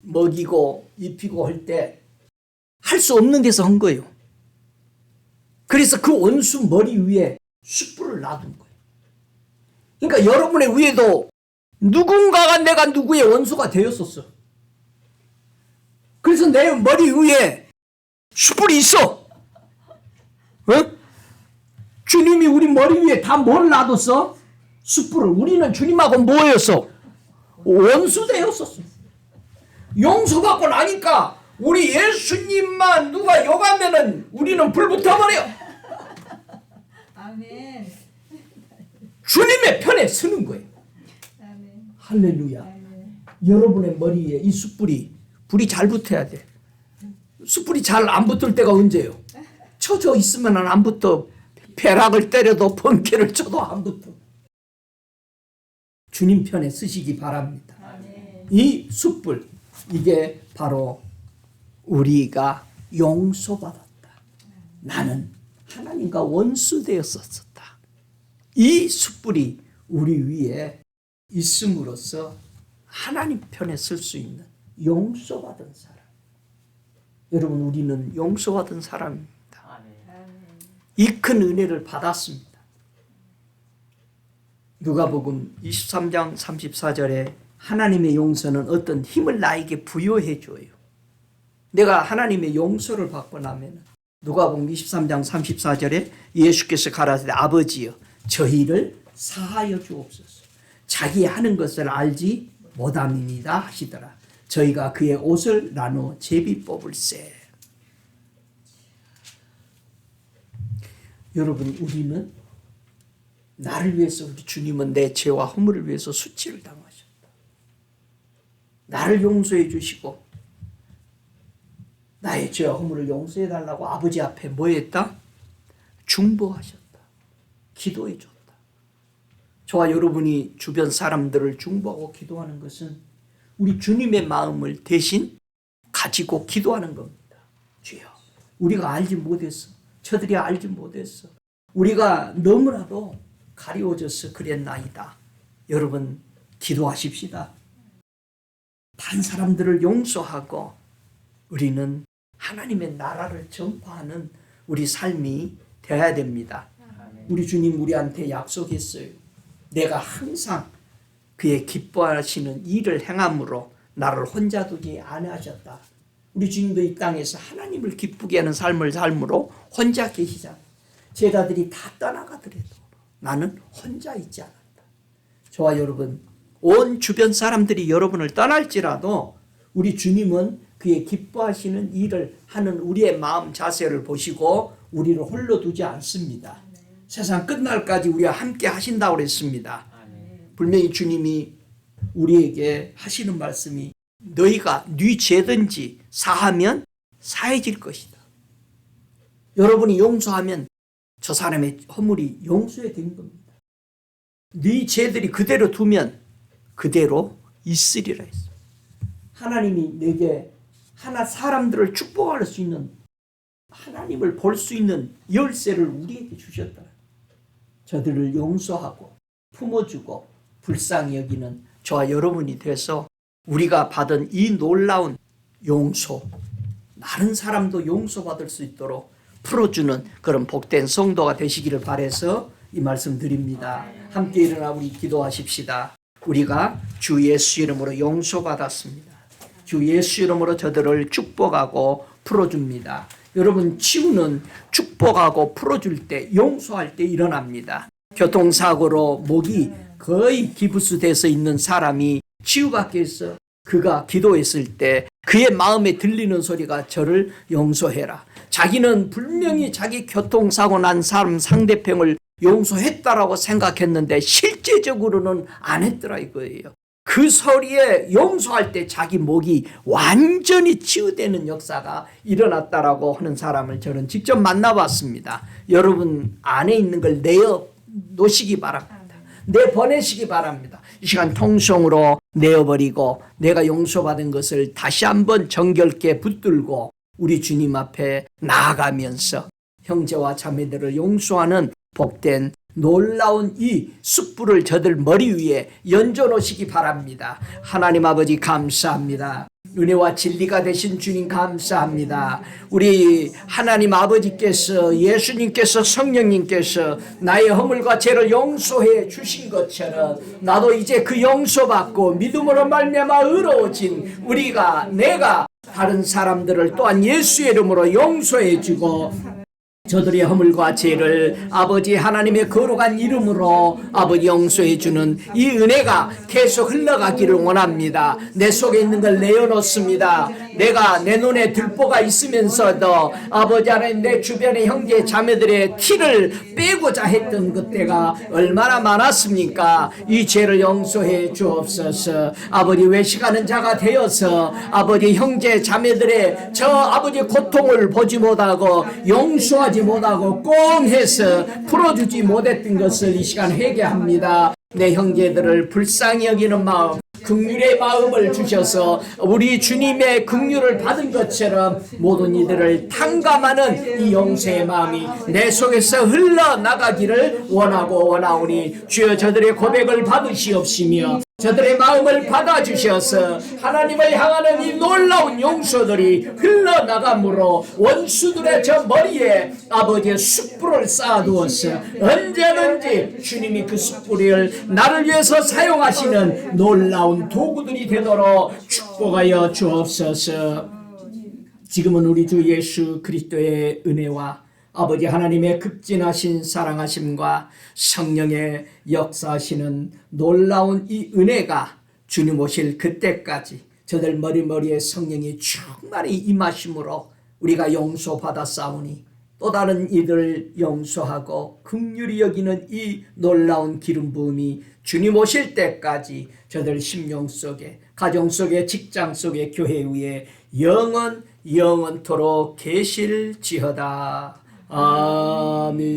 먹이고 입히고 할 때 할 수 없는 데서 한 거예요. 그래서 그 원수 머리 위에 숯불을 놔둔 거예요. 그러니까 여러분의 위에도 누군가가 내가 누구의 원수가 되었었어. 그래서 그래서 내 머리 위에 숯불이 있어. 주님이 우리 머리 위에 다 뭘 놔뒀어? 숯불을. 우리는 주님하고 뭐였어? 원수되었었어. 용서받고 나니까 우리 예수님만 누가 욕하면은 우리는 불 붙어버려. 아멘. 주님의 편에 서는 거예요. 아멘. 할렐루야. 아멘. 여러분의 머리에 이 숯불이 불이 잘 붙어야 돼. 숯불이 잘 안 붙을 때가 언제요? 쳐져 있으면 안 붙어. 벼락을 때려도 번개를 쳐도 안 붙어. 주님 편에 서시기 바랍니다. 아멘. 이 숯불, 이게 바로 우리가 용서받았다. 나는 하나님과 원수되었었다. 이 숯불이 우리 위에 있음으로써 하나님 편에 설 수 있는 용서받은 사람. 여러분, 우리는 용서받은 사람입니다. 이 큰 은혜를 받았습니다. 누가복음 23장 34절에 하나님의 용서는 어떤 힘을 나에게 부여해 줘요. 내가 하나님의 용서를 받고 나면 누가복음 23장 34절에 예수께서 가라사대 아버지여 저희를 사하여 주옵소서. 자기 하는 것을 알지 못함이니이다 하시더라. 저희가 그의 옷을 나누어 제비 뽑을세. 여러분, 우리는 나를 위해서, 우리 주님은 내 죄와 허물을 위해서 수치를 당하셨다. 나를 용서해 주시고 나의 죄와 허물을 용서해 달라고 아버지 앞에 뭐 했다? 중보하셨다. 기도해 줬다. 저와 여러분이 주변 사람들을 중보하고 기도하는 것은 우리 주님의 마음을 대신 가지고 기도하는 겁니다. 주여, 우리가 알지 못했어. 저들이 알지 못했어. 우리가 너무나도 가리워져서 그랬나이다. 여러분, 기도하십시다. 다른 사람들을 용서하고 우리는 하나님의 나라를 전파하는 우리 삶이 되어야 됩니다. 우리 주님 우리한테 약속했어요. 내가 항상 그의 기뻐하시는 일을 행함으로 나를 혼자 두지 아니하셨다. 우리 주님도 이 땅에서 하나님을 기쁘게 하는 삶을 삶으로 혼자 계시잖아요. 제자들이 다 떠나가더라도 나는 혼자 있지 않았다. 저와 여러분, 온 주변 사람들이 여러분을 떠날지라도 우리 주님은 그의 기뻐하시는 일을 하는 우리의 마음 자세를 보시고 우리를 홀로 두지 않습니다. 세상 끝날까지 우리와 함께 하신다고 그랬습니다. 분명히 주님이 우리에게 하시는 말씀이 너희가 네 죄든지 사하면 사해질 것이다. 여러분이 용서하면 저 사람의 허물이 용서된 겁니다. 네 죄들이 그대로 두면 그대로 있으리라 했어요. 하나님이 내게 하나 사람들을 축복할 수 있는, 하나님을 볼 수 있는 열쇠를 우리에게 주셨다. 저들을 용서하고 품어주고 불쌍히 여기는 저와 여러분이 돼서 우리가 받은 이 놀라운 용서, 다른 사람도 용서받을 수 있도록 풀어주는 그런 복된 성도가 되시기를 바라서 이 말씀 드립니다. 함께 일어나 우리 기도하십시다. 우리가 주 예수 이름으로 용서받았습니다. 주 예수 이름으로 저들을 축복하고 풀어줍니다. 여러분, 치유는 축복하고 풀어줄 때, 용서할 때 일어납니다. 교통사고로 목이 거의 기부스돼서 있는 사람이 치유받기 위해서 그가 기도했을 때 그의 마음에 들리는 소리가 저를 용서해라. 자기는 분명히 자기 교통사고 난 사람 상대편을 용서했다라고 생각했는데 실제적으로는 안 했더라 이거예요. 그 소리에 용서할 때 자기 목이 완전히 치유되는 역사가 일어났다라고 하는 사람을 저는 직접 만나봤습니다. 여러분 안에 있는 걸 내어 놓으시기 바랍니다. 내보내시기 바랍니다. 이 시간 통성으로 내어버리고 내가 용서받은 것을 다시 한번 정결케 붙들고 우리 주님 앞에 나아가면서 형제와 자매들을 용서하는 복된 놀라운 이 숯불을 저들 머리 위에 연져 놓으시기 바랍니다. 하나님 아버지 감사합니다. 은혜와 진리가 되신 주님 감사합니다. 우리 하나님 아버지께서, 예수님께서, 성령님께서 나의 허물과 죄를 용서해 주신 것처럼 나도 이제 그 용서받고 믿음으로 말미암아 의로워진 내가 다른 사람들을 또한 예수의 이름으로 용서해 주고 저들의 허물과 죄를 아버지 하나님의 거룩한 이름으로 아버지 용서해 주는 이 은혜가 계속 흘러가기를 원합니다. 내 속에 있는 걸 내어놓습니다. 내가 내 눈에 들보가 있으면서도 아버지 하나님 내 주변의 형제 자매들의 티를 빼고자 했던 그때가 얼마나 많았습니까? 이 죄를 용서해 주옵소서. 아버지 외식하는 자가 되어서 아버지 형제 자매들의 저 아버지 고통을 보지 못하고 용서하지 못하고 꽁해서 풀어주지 못했던 것을 이 시간 회개합니다. 내 형제들을 불쌍히 여기는 마음, 긍휼의 마음을 주셔서 우리 주님의 긍휼을 받은 것처럼 모든 이들을 탕감하는 이 용서의 마음이 내 속에서 흘러나가기를 원하오니 주여 저들의 고백을 받으시옵시며 저들의 마음을 받아주셔서 하나님을 향하는 이 놀라운 용서들이 흘러나감으로 원수들의 저 머리에 아버지의 숯불을 쌓아두었어 언제든지 주님이 그 숯불을 나를 위해서 사용하시는 놀라운 도구들이 되도록 축복하여 주옵소서. 지금은 우리 주 예수 그리스도의 은혜와 아버지 하나님의 극진하신 사랑하심과 성령의 역사하시는 놀라운 이 은혜가 주님 오실 그때까지 저들 머리머리에 성령이 충만히 임하심으로 우리가 용서받아 싸우니 또 다른 이들을 용서하고 긍휼히 여기는 이 놀라운 기름 부음이 주님 오실 때까지 저들 심령 속에 가정 속에 직장 속에 교회 위에 영원토록 계실지어다. 아멘.